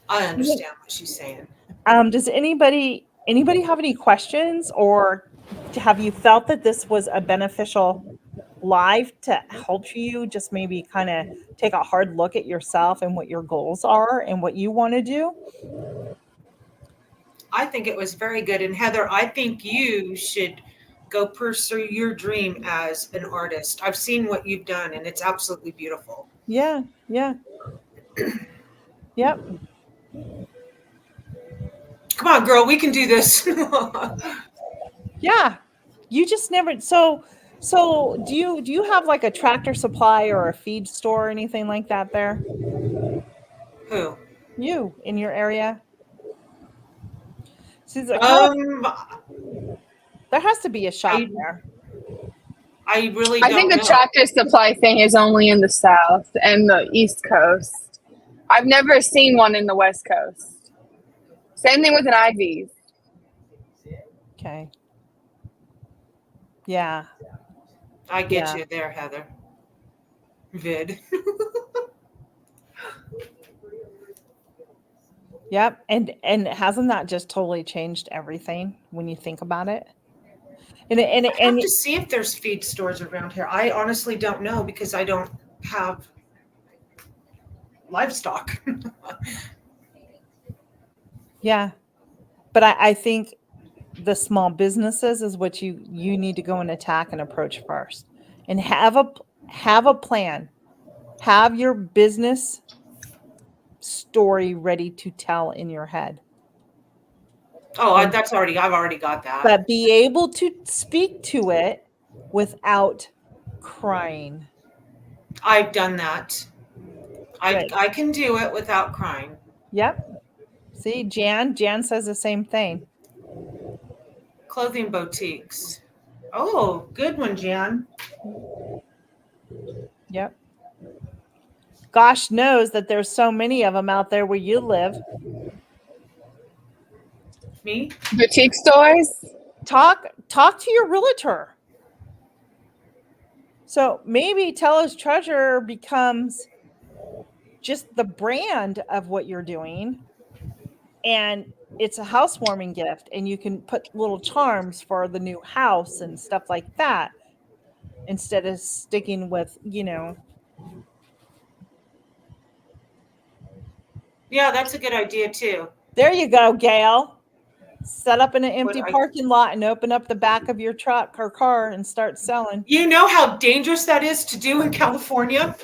I understand what she's saying. Does anybody have any questions, or have you felt that this was a beneficial live to help you just maybe kind of take a hard look at yourself and what your goals are and what you want to do? I think it was very good. And Heather, I think you should go pursue your dream as an artist. I've seen what you've done and it's absolutely beautiful. Yeah. Yep. Come on, girl, we can do this. Yeah. You just never so do you have like a Tractor Supply or a feed store or anything like that there? Who? You in your area? See, there has to be a shop there. I really I don't think the know. Tractor Supply thing is only in the South and the East Coast. I've never seen one in the West Coast. Same thing with an Ivy's. Okay. Yeah. I get you there, Heather. Vid. Yep. And hasn't that just totally changed everything when you think about it? And I have to see if there's feed stores around here. I honestly don't know because I don't have livestock. Yeah. But I think the small businesses is what you need to go and attack and approach first, and have a plan. Have your business story ready to tell in your head. Oh, I've already got that. But be able to speak to it without crying. I've done that. I can do it without crying. Yep. See, Jan says the same thing. Clothing boutiques. Oh, good one, Jan. Yep. Gosh knows that there's so many of them out there where you live. Me? Boutique stores? Talk to your realtor. So maybe Tella's Treasure becomes just the brand of what you're doing, and it's a housewarming gift, and you can put little charms for the new house and stuff like that instead of sticking with, Yeah, that's a good idea too. There you go, Gail. Set up in an empty parking lot and open up the back of your truck or car and start selling. You know how dangerous that is to do in California?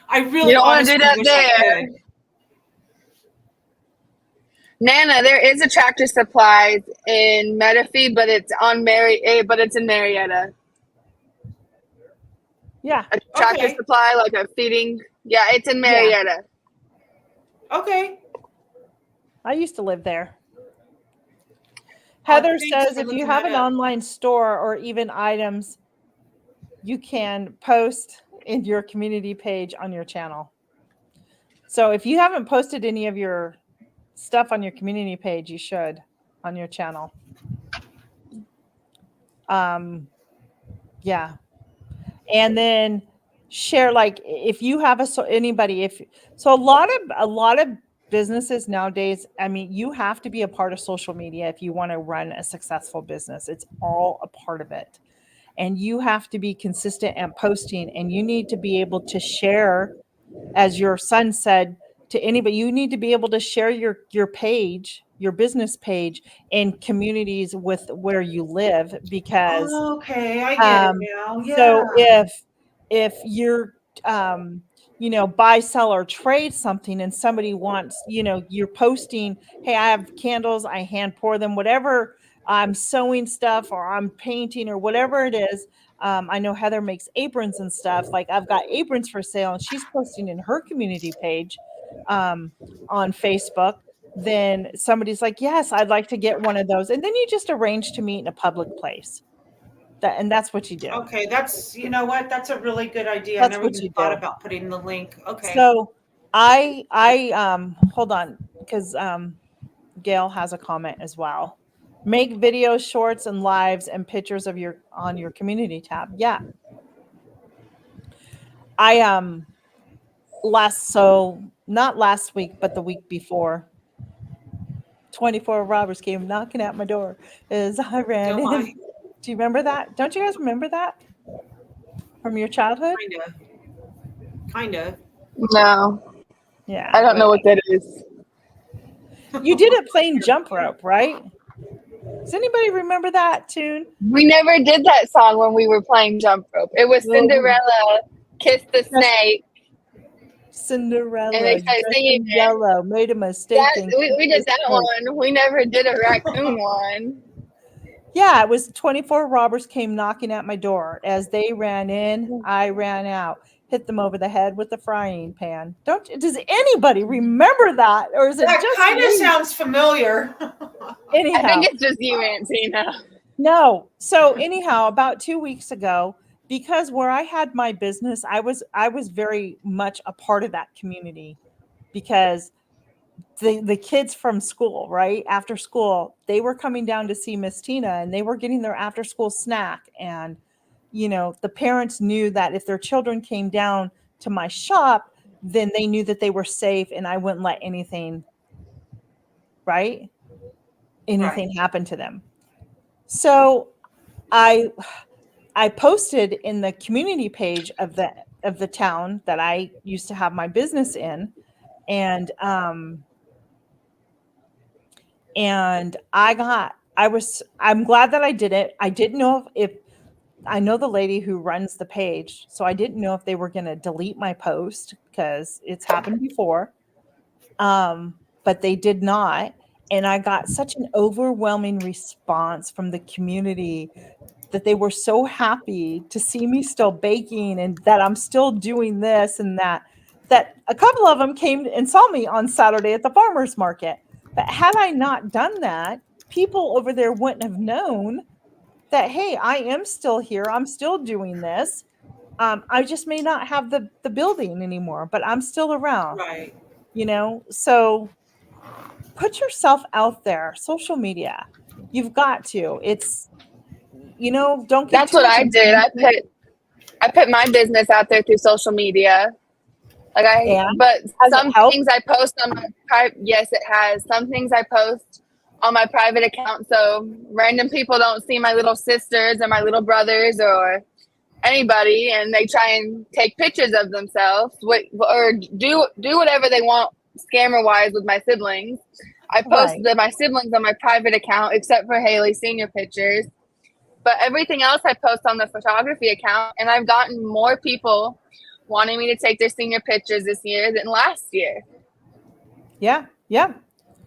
I really You don't want to do that there. Nana, there is a Tractor Supply in Menifee, but it's in Marietta. Yeah. A Tractor Supply, like a feeding. Yeah, it's in Marietta. Yeah. Okay. I used to live there. Heather says if you have an online store or even items, you can post in your community page on your channel. So if you haven't posted any of your stuff on your community page, you should on your channel. Yeah. And then share, like, if you have a lot of businesses nowadays, I mean, you have to be a part of social media if you want to run a successful business. It's all a part of it. And you have to be consistent at posting, and you need to be able to share, as your son said, to anybody. You need to be able to share your page, your business page, in communities with where you live, because okay, I get it now. Yeah. So if you're buy, sell, or trade something, and somebody wants, you're posting, hey, I have candles, I hand pour them, whatever, I'm sewing stuff or I'm painting or whatever it is. I know Heather makes aprons and stuff. Like I've got aprons for sale, and she's posting in her community page on Facebook. Then somebody's like, yes, I'd like to get one of those. And then you just arrange to meet in a public place. And that's what you do. Okay, you know what? That's a really good idea. That's I never what even you thought do. about putting the link. Okay. So I hold on, because Gail has a comment as well. Make videos, shorts, and lives and pictures of on your community tab. Yeah. I not last week, but the week before, 24 robbers came knocking at my door as I ran Oh in. my. Do you remember that? Don't you guys remember that from your childhood? Kinda. No, Yeah. I don't know what that is. You did it playing jump rope, right? Does anybody remember that tune? We never did that song when we were playing jump rope. It was Cinderella, Kiss the Snake. Cinderella, And they started dressed singing in it. yellow, made a mistake. We did that one. We never did a raccoon one. Yeah, it was 24 robbers came knocking at my door. As they ran in, I ran out, hit them over the head with the frying pan. Does anybody remember that? Or is it That just kind of me? sounds familiar. Anyhow. I think it's just you, Aunt Tina. No. So anyhow, about 2 weeks ago, because where I had my business, I was very much a part of that community, because the kids from school, right after school, they were coming down to see Miss Tina, and they were getting their after school snack. And the parents knew that if their children came down to my shop, then they knew that they were safe, and I wouldn't let anything happen to them. So I posted in the community page of the town that I used to have my business in, and I'm glad that I did it. I didn't know if I know the lady who runs the page, so I didn't know if they were going to delete my post, because it's happened before. But they did not. And I got such an overwhelming response from the community that they were so happy to see me still baking, and that I'm still doing this and that a couple of them came and saw me on Saturday at the farmer's market. But had I not done that, people over there wouldn't have known that, hey, I am still here. I'm still doing this. I just may not have the building anymore, but I'm still around. Right. So put yourself out there. Social media. You've got to. It's, don't get That's what I did. I put my business out there through social media. But some things I post on my private, yes, it has. Some things I post on my private account, so random people don't see my little sisters or my little brothers or anybody, and they try and take pictures of themselves or do whatever they want scammer wise with my siblings. I post my siblings on my private account, except for Haley's senior pictures. But everything else I post on the photography account, and I've gotten more people wanting me to take their senior pictures this year than last year. Yeah.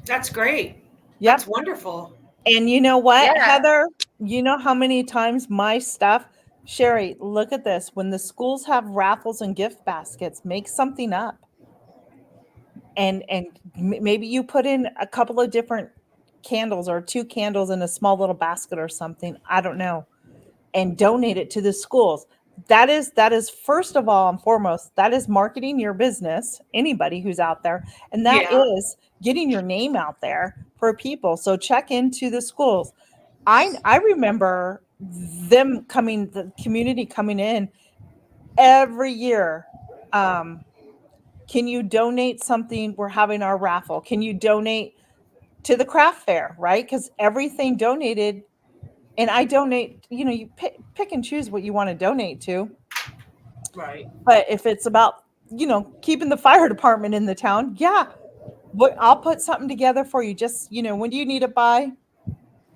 That's great. Yep. That's wonderful. And you know what, Heather? You know how many times my stuff, Sherry, look at this. When the schools have raffles and gift baskets, make something up. And maybe you put in a couple of different candles or 2 candles in a small little basket or something. I don't know. And donate it to the schools. That is first of all and foremost, that is marketing your business, anybody who's out there. And that is getting your name out there for people. So check into the schools. I remember the community coming in every year. Can you donate something? We're having our raffle. Can you donate to the craft fair, right? Because everything donated, and I donate, you pick and choose what you want to donate to. Right. But if it's about, keeping the fire department in the town, I'll put something together for you. Just, when do you need it by?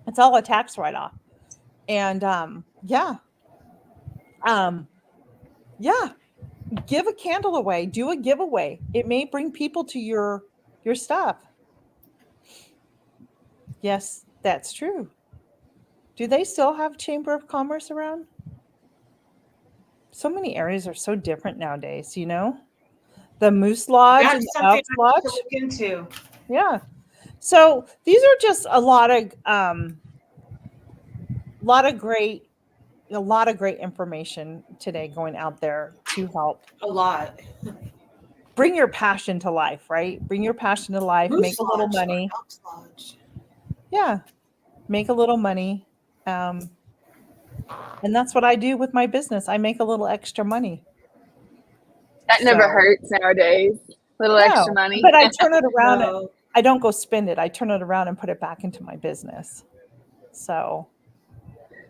It's all a tax write-off. And give a candle away, do a giveaway. It may bring people to your stuff. Yes, that's true. Do they still have Chamber of Commerce around? So many areas are so different nowadays, you know? The Moose Lodge and That's the something I Elks have Lodge. to look into. Yeah. So these are just a lot of great information today going out there to help A lot. bring your passion to life, right? Bring your passion to life, Moose make a little Lodge or money. Elks Lodge. Yeah. Make a little money. And that's what I do with my business. I make a little extra money. That never So, hurts nowadays. Little extra no, money. but I turn it around. No. I don't go spend it. I turn it around and put it back into my business. So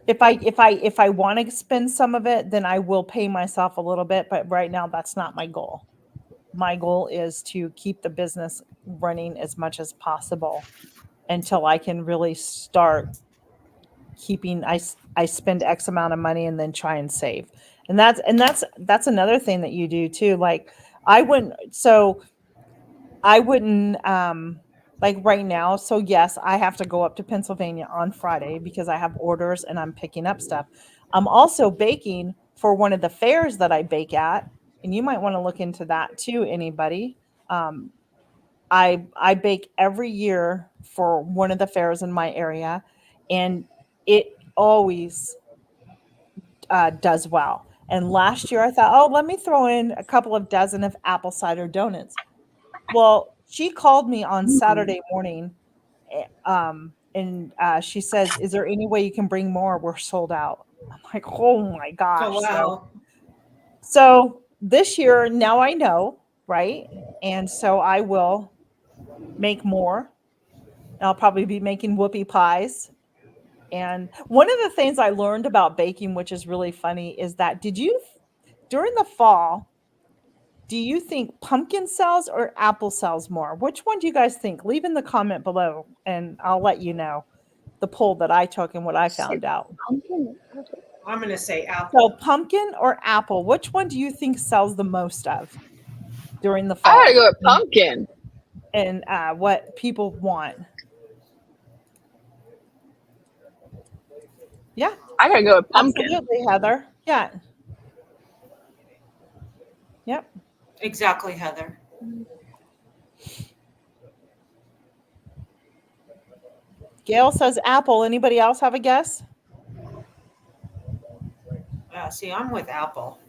if I want to spend some of it, then I will pay myself a little bit. But right now, that's not my goal. My goal is to keep the business running as much as possible until I can really start keeping. I spend X amount of money and then try and save. And that's another thing that you do too. Like I wouldn't like right now. So yes, I have to go up to Pennsylvania on Friday because I have orders and I'm picking up stuff. I'm also baking for one of the fairs that I bake at, and you might want to look into that too, anybody. Um, I bake every year for one of the fairs in my area, and it always does well. And last year I thought, oh, let me throw in a couple of dozen of apple cider donuts. Well, she called me on Saturday morning, and she says, "Is there any way you can bring more? We're sold out." I'm like, "Oh my Oh, gosh!" wow. So this year, now I know, right? And so I will make more. I'll probably be making whoopie pies. And one of the things I learned about baking, which is really funny, is that during the fall, do you think pumpkin sells or apple sells more? Which one do you guys think? Leave in the comment below and I'll let you know the poll that I took and what I found out. Pumpkin. I'm going to say apple. So pumpkin or apple, which one do you think sells the most of during the I fall? gotta go with pumpkin. And what people want. Yeah, I gotta go with pumpkin. absolutely, Heather. Yeah. Yep. Exactly, Heather. Gail says apple. Anybody else have a guess? See, I'm with apple.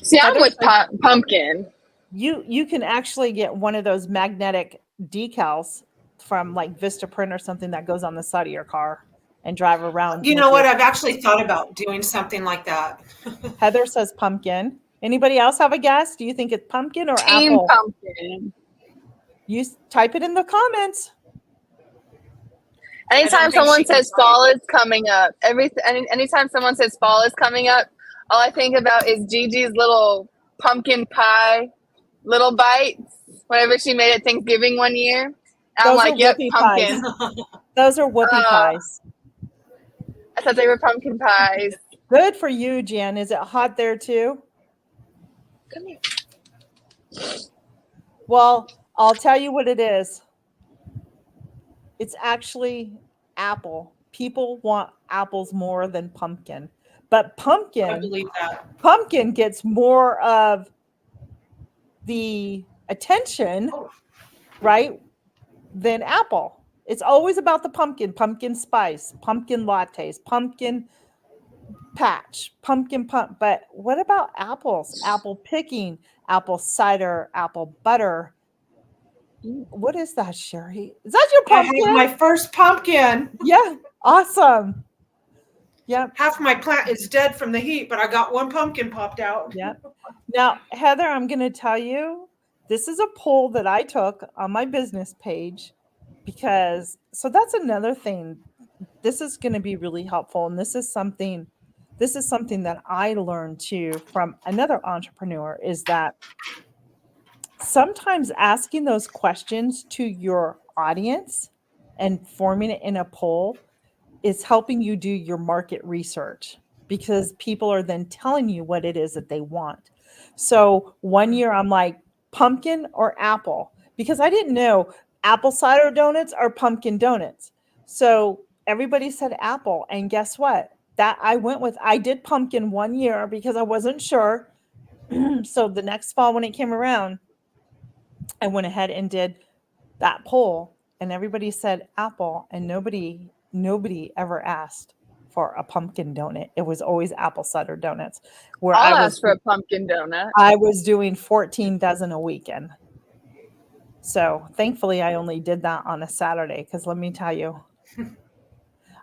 See, I'm Heather with pumpkin. You can actually get one of those magnetic decals from like Vistaprint or something that goes on the side of your car and drive around. You with know what? it. I've actually thought about doing something like that. Heather says pumpkin. Anybody else have a guess? Do you think it's pumpkin or Team apple? pumpkin. You type it in the comments. Anytime think someone she can says type. fall is coming up, anytime someone says fall is coming up, all I think about is Gigi's little pumpkin pie, little bites, whenever she made at Thanksgiving one year. And I'm Those like, are yep, whoopie pumpkin. pies. Those are whoopie pies. I thought they were pumpkin pies. Good for you, Jen. Is it hot there too? Come here. Well, I'll tell you what it is. It's actually apple. People want apples more than pumpkin. But I pumpkin believe that. gets more of the attention, right, than apple. It's always about the pumpkin spice, pumpkin lattes, pumpkin patch, pumpkin pump. But what about apples? Apple picking, apple cider, apple butter. What is that, Sherry? Is that your I pumpkin? have my first pumpkin. Yeah, awesome. Yep. Half my plant is dead from the heat, but I got one pumpkin popped out. Yep. Now, Heather, I'm going to tell you, this is a poll that I took on my business page because, so that's another thing. This is going to be really helpful. And this is something that I learned too from another entrepreneur is that sometimes asking those questions to your audience and forming it in a poll is helping you do your market research because people are then telling you what it is that they want. So one year I'm like, pumpkin or apple? Because I didn't know apple cider donuts are pumpkin donuts. So everybody said apple. And guess what? That I did pumpkin one year because I wasn't sure. So the next fall when it came around, I went ahead and did that poll and everybody said apple and nobody ever asked for a pumpkin donut. It was always apple cider donuts where I'll ask for a pumpkin donut. I was doing 14 dozen a weekend. So thankfully I only did that on a Saturday because let me tell you,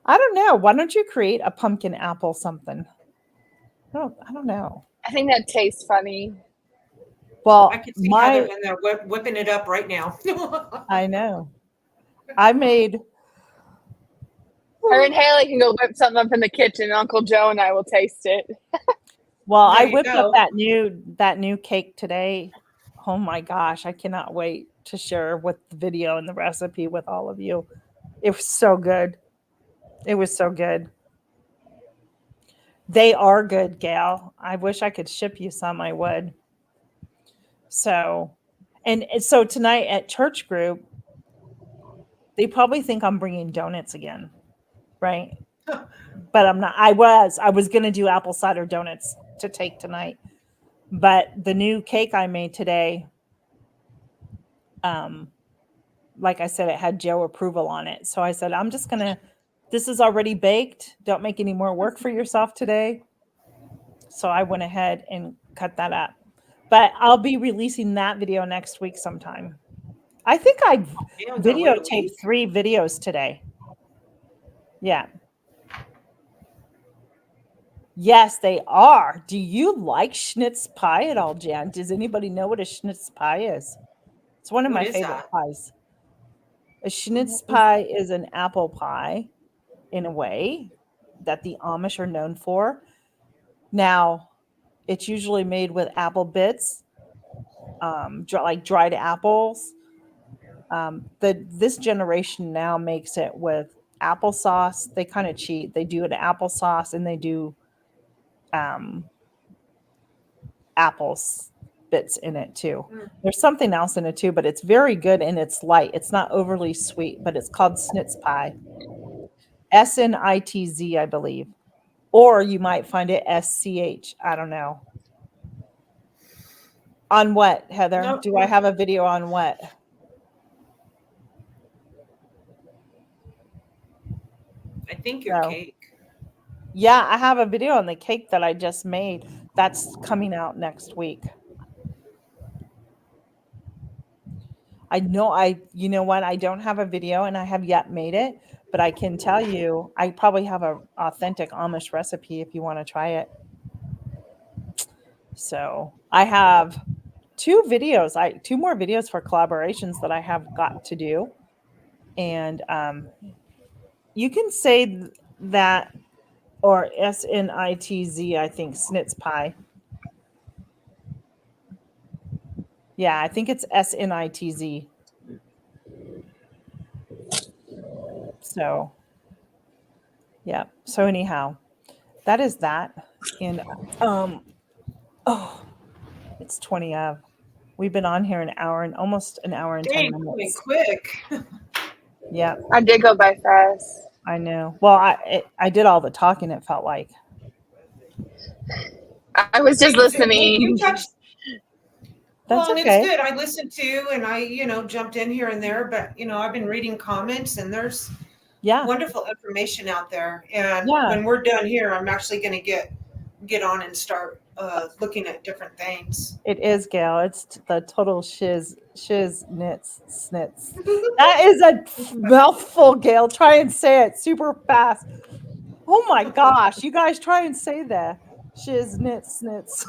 I don't know. Why don't you create a pumpkin apple something? I don't know. I think that tastes funny. Well, I could see Heather in there whipping it up right now. I know. I made. Her and Haley can go whip something up in the kitchen, and Uncle Joe and I will taste it. Well, There I you whipped go. up that new cake today. Oh my gosh, I cannot wait to share with the video and the recipe with all of you. It was so good. It was so good. They are good, Gail. I wish I could ship you some. I would. So, and so tonight at church group, they probably think I'm bringing donuts again, right? But I'm not. I was going to do apple cider donuts to take tonight. But the new cake I made today, like I said, it had Joe approval on it. So I said, this is already baked. Don't make any more work for yourself today. So I went ahead and cut that up. But I'll be releasing that video next week sometime. I think I videotaped 3 videos today. Yeah. Yes, they are. Do you like schnitz pie at all, Jan? Does anybody know what a schnitz pie is? It's one of my favorite pies. A schnitz pie is an apple pie in a way that the Amish are known for. Now, it's usually made with apple bits, like dried apples. This generation now makes it with applesauce. They kind of cheat. They do it applesauce and they do apples bits in it too. There's something else in it too, but it's very good and it's light. It's not overly sweet, but it's called schnitz pie. SNITZ, I believe. Or you might find it SCH. I don't know. On what, Heather? Nope. Do I have a video on what? I think your cake. Yeah, I have a video on the cake that I just made. That's coming out next week. You know what? I don't have a video and I have yet made it, but I can tell you, I probably have an authentic Amish recipe if you want to try it. So I have 2 more videos for collaborations that I have got to do. And you can say that, or SNITZ, I think, schnitz pie. Yeah, I think it's SNITZ. So, yeah. So anyhow, that is that. And it's 20 of. We've been on here almost an hour and 10 minutes. Quick. Yeah. I did go by fast. I know. Well, I did all the talking, it felt like. I was just listening. That's and okay. it's good. I listened to and I, jumped in here and there, but I've been reading comments and there's wonderful information out there. And when we're done here, I'm actually going to get on and start looking at different things. It is, Gail. It's the total snits. That is a mouthful, Gail. Try and say it super fast. Oh my gosh. You guys try and say that. Snits.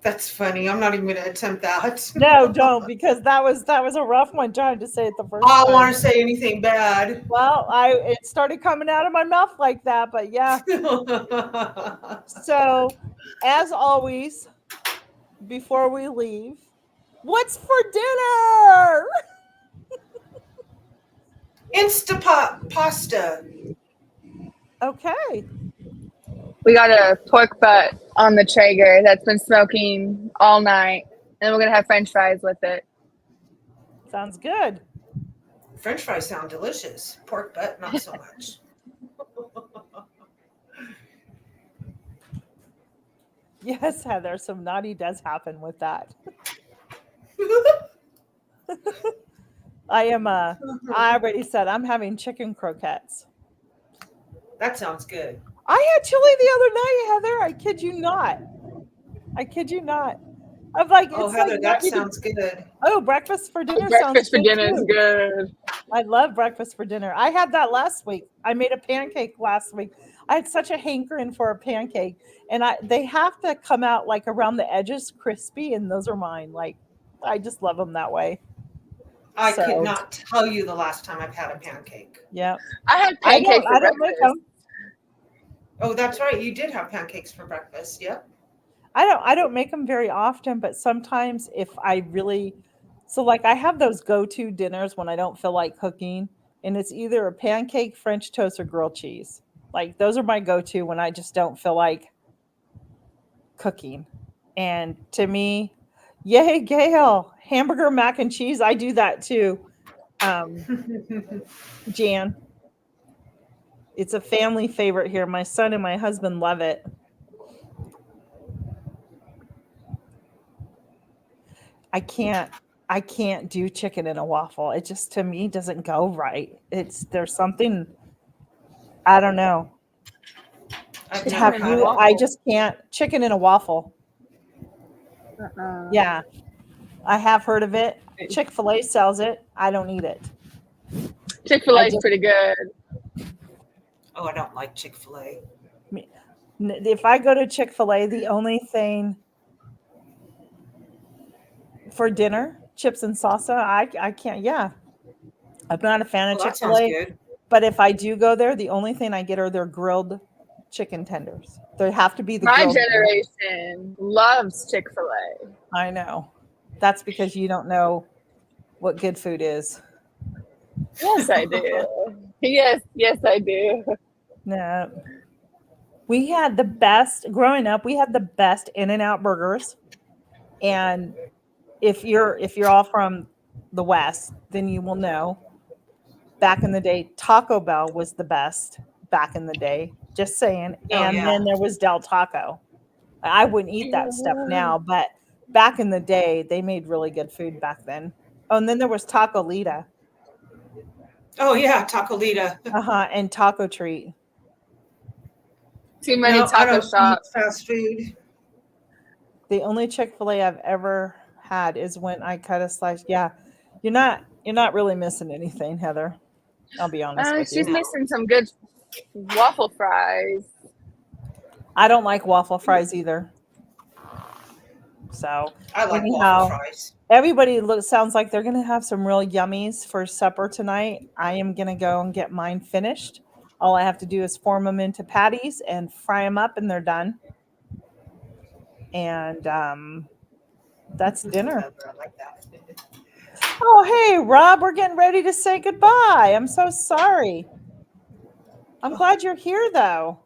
That's funny. I'm not even going to attempt that. No, don't, because that was a rough one trying to say it the first time. I don't want to say anything bad. Well, it started coming out of my mouth like that, but yeah. So, as always, before we leave, what's for dinner? Instapot pasta. Okay. We got a pork butt on the Traeger that's been smoking all night. And we're going to have French fries with it. Sounds good. French fries sound delicious. Pork butt, not so much. Yes, Heather, some naughty does happen with that. I already said I'm having chicken croquettes. That sounds good. I had chili the other night, Heather. I kid you not. I'm like, Oh, it's Heather, like that naughty to- sounds good. Oh, breakfast for dinner Breakfast for sounds dinner good is too. good. I love breakfast for dinner. I had that last week. I made a pancake last week. I had such a hankering for a pancake, and they have to come out like around the edges crispy, and those are mine. Like, I just love them that way. I So- could not tell you the last time I've had a pancake. Yeah, I had I pancakes for don't make breakfast. them. Oh, that's right. You did have pancakes for breakfast. Yep. I don't make them very often, but sometimes if I really, so like I have those go-to dinners when I don't feel like cooking, and it's either a pancake, French toast, or grilled cheese. Like those are my go-to when I just don't feel like cooking. And to me, yay, Gail, hamburger, mac and cheese. I do that too. Jan, it's a family favorite here. My son and my husband love it. I can't do chicken in a waffle. It just to me doesn't go right. There's something, I don't know. I've Chicken never Have in a had you? it. I just can't chicken in a waffle. Uh-uh. Yeah, I have heard of it. Chick-fil-A sells it. I don't eat it. Chick-fil-A I is just- pretty good. Oh, I don't like Chick-fil-A. If I go to Chick-fil-A, the only thing for dinner, chips and salsa, I can't. Yeah, I'm not a fan of Well, that sounds Chick-fil-A. good. But if I do go there, the only thing I get are their grilled chicken tenders. They have to be the My grilled. generation loves Chick-fil-A. I know. That's because you don't know what good food is. Yes, I do. yes, I do. No. We had the best growing up, we had the best In-N-Out burgers. And if you're all from the West, then you will know. Back in the day, Taco Bell was the best back in the day. Just saying. Oh, And yeah. then there was Del Taco. I wouldn't eat that stuff now, but back in the day, they made really good food back then. Oh, and then there was Taco Lita, Oh, yeah. Tacolita. and Taco Treat. Too many No, I taco don't shops. eat fast food. The only Chick-fil-A I've ever had is when I cut a slice. Yeah, you're not really missing anything, Heather. I'll be honest with She's you. missing some good waffle fries. I don't like waffle fries either. So I like Anyhow. waffle fries. everybody sounds like they're gonna have some real yummies for supper tonight. I am gonna go and get mine finished. All I have to do is form them into patties and fry them up, and they're done. And that's dinner. I like that. Oh, hey, Rob, we're getting ready to say goodbye. I'm so sorry. I'm glad you're here, though.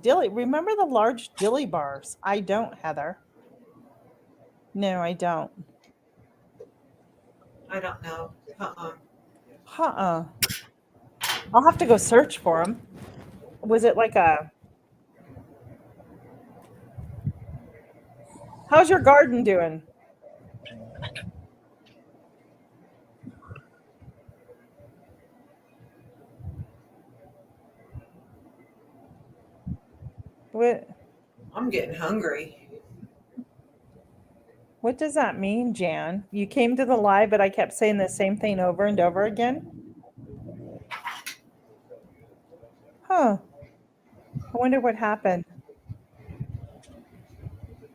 Dilly, remember the large dilly bars? I don't, Heather. No, I don't. I don't know. Uh-uh. I'll have to go search for them. Was it like a... How's your garden doing? I'm getting hungry. What does that mean, Jan? You came to the live, but I kept saying the same thing over and over again? Huh. I wonder what happened.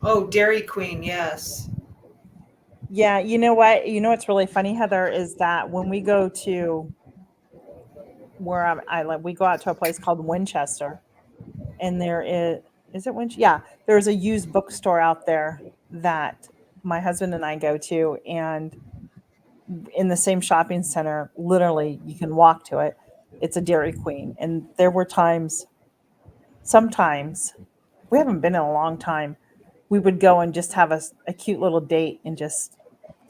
Oh, Dairy Queen, yes. Yeah, you know what? You know what's really funny, Heather, is that when we go to where we go out to a place called Winchester, and there is it Winchester? Yeah, there's a used bookstore out there that my husband and I go to, and in the same shopping center, literally you can walk to it. It's a Dairy Queen, and there were sometimes we haven't been in a long time. We would go and just have a cute little date and just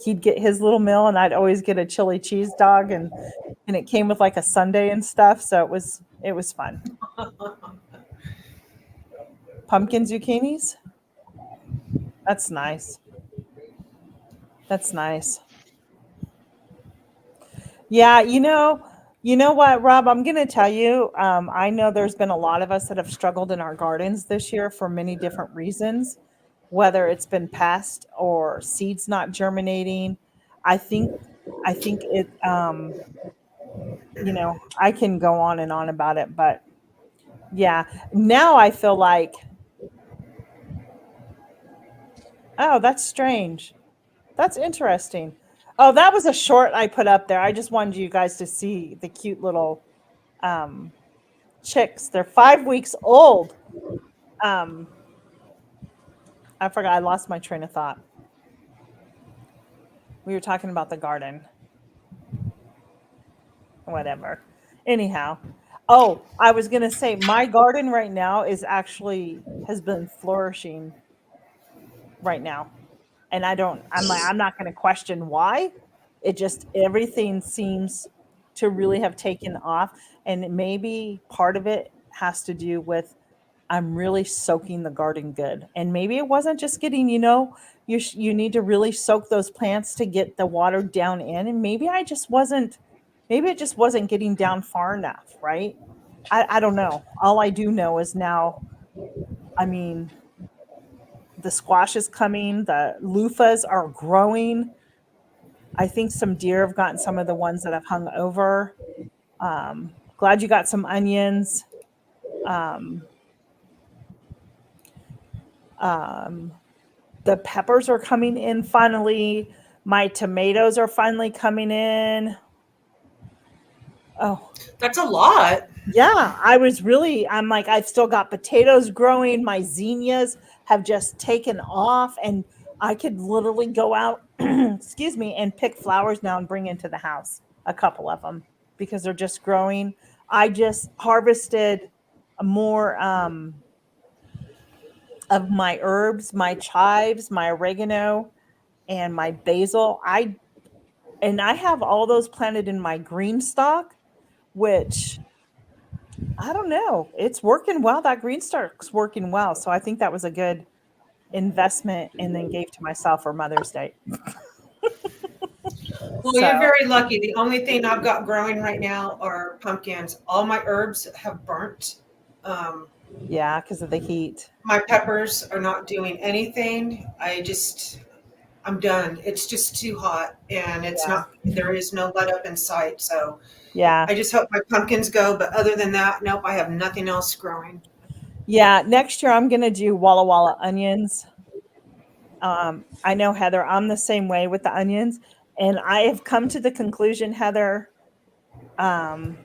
he'd get his little meal and I'd always get a chili cheese dog and it came with like a sundae and stuff. So it was fun. Pumpkin zucchinis? That's nice. That's nice. Yeah, you know what, Rob? I'm going to tell you. I know there's been a lot of us that have struggled in our gardens this year for many different reasons, whether it's been pest or seeds not germinating. I think, I think it. I can go on and on about it, but yeah, now I feel like, oh, that's strange. That's interesting. Oh, that was a short I put up there. I just wanted you guys to see the cute little um, chicks. They're 5 weeks old. Um, I forgot. I lost my train of thought. We were talking about the garden. Whatever. Anyhow. Oh, I was going to say my garden right now has been flourishing right now. And I'm not going to question why. It just, everything seems to really have taken off. And maybe part of it has to do with I'm really soaking the garden good. And maybe it wasn't just getting, you need to really soak those plants to get the water down in. And maybe it just wasn't getting down far enough, right? I don't know. All I do know is now, I mean, the squash is coming, the loofahs are growing. I think some deer have gotten some of the ones that have hung over. Glad you got some onions. Um, the peppers are coming in finally. My tomatoes are finally coming in. Oh, That's a lot. yeah. I'm like, I've still got potatoes growing. My zinnias have just taken off, and I could literally go out, excuse me, and pick flowers now and bring into the house, a couple of them, because they're just growing. I just harvested more of my herbs, my chives, my oregano, and my basil. I have all those planted in my green stock, which I don't know. It's working well. That green stock's working well. So I think that was a good investment and then gave to myself for Mother's Day. Well, So you're very lucky. The only thing I've got growing right now are pumpkins. All my herbs have burnt. Um, yeah, because of the heat. my peppers are not doing anything. I'm done. It's just too hot and Yeah. there is no let up in sight. So Yeah. I just hope my pumpkins go. But other than that, nope, I have nothing else growing. Yeah. Next year I'm gonna do Walla Walla onions. I know, Heather, I'm the same way with the onions. And I have come to the conclusion, Heather, um,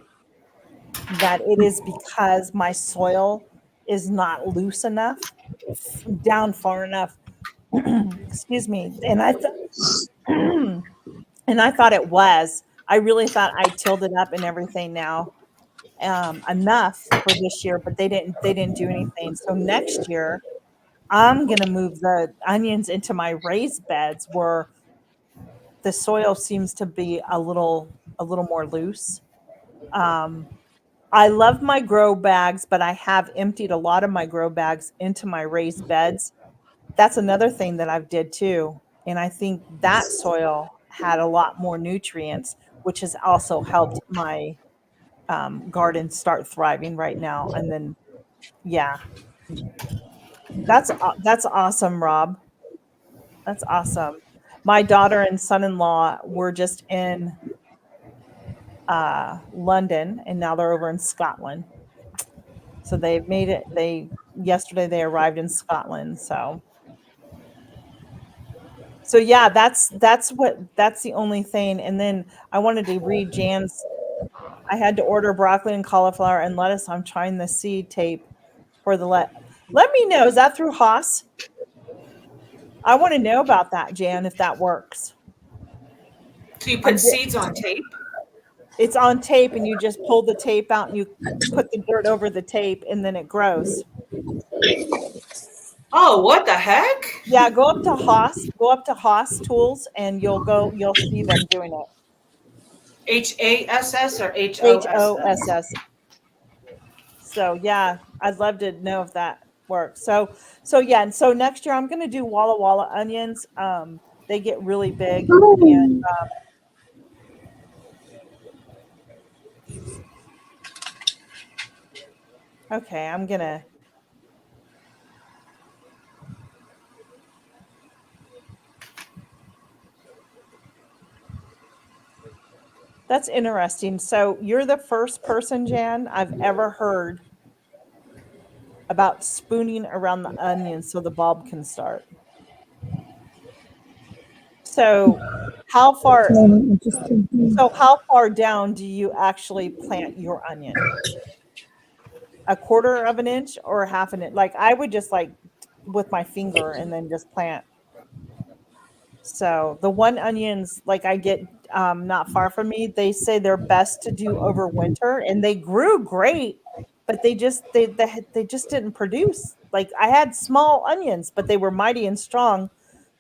that it is because my soil is not loose enough, down far enough. Excuse me. And I thought it was. I really thought I tilled it up and everything now enough for this year, but they didn't. They didn't do anything. So next year, I'm gonna move the onions into my raised beds where the soil seems to be a little more loose. Um, I love my grow bags, but I have emptied a lot of my grow bags into my raised beds. That's another thing that I've did too. And I think that soil had a lot more nutrients, which has also helped my garden start thriving right now. And then, yeah, that's awesome, Rob. That's awesome. My daughter and son-in-law were just in London, and now they're over in Scotland. So they've made it. Yesterday they arrived in Scotland. So yeah, that's the only thing. And then I wanted to read Jan's. I had to order broccoli and cauliflower and lettuce. I'm trying the seed tape for the Let me know. Is that through Haas? I want to know about that, Jan, if that works. So you put seeds on tape? It's on tape, and you just pull the tape out and you put the dirt over the tape, and then it grows. Oh, what the heck? Yeah, go up to Haas Tools, and you'll see them doing it. HASS or HOSS? HOSS. So yeah, I'd love to know if that works. So yeah, and so next year I'm going to do Walla Walla onions. They get really big, and okay, I'm gonna. That's interesting. So you're the first person, Jan, I've ever heard about spooning around the onion so the bulb can start. So how far so how far down do you actually plant your onion? A quarter of an inch or half an inch? Like I would just like with my finger and then just plant. So the one onions like I get not far from me, they say they're best to do over winter, and they grew great, but they just didn't produce. Like I had small onions, but they were mighty and strong.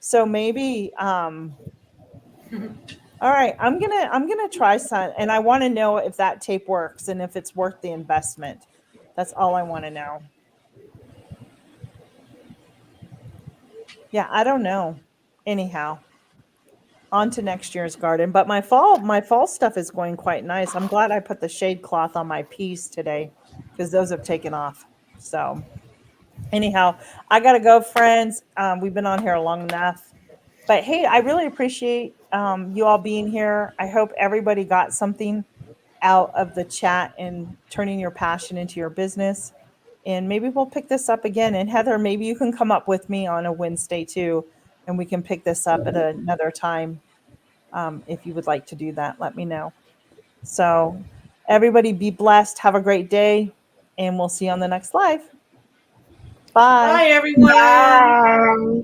So maybe all right, I'm gonna try some, and I want to know if that tape works and if it's worth the investment. That's all I want to know. Yeah, I don't know. Anyhow, on to next year's garden. But my fall stuff is going quite nice. I'm glad I put the shade cloth on my peas today because those have taken off. So anyhow, I gotta go, friends. We've been on here long enough. But hey, I really appreciate you all being here. I hope everybody got something out of the chat and turning your passion into your business. And maybe we'll pick this up again. And Heather, maybe you can come up with me on a Wednesday too, and we can pick this up at another time. If you would like to do that, let me know. So, everybody be blessed. Have a great day, and we'll see you on the next live. Bye. Bye, everyone. Bye.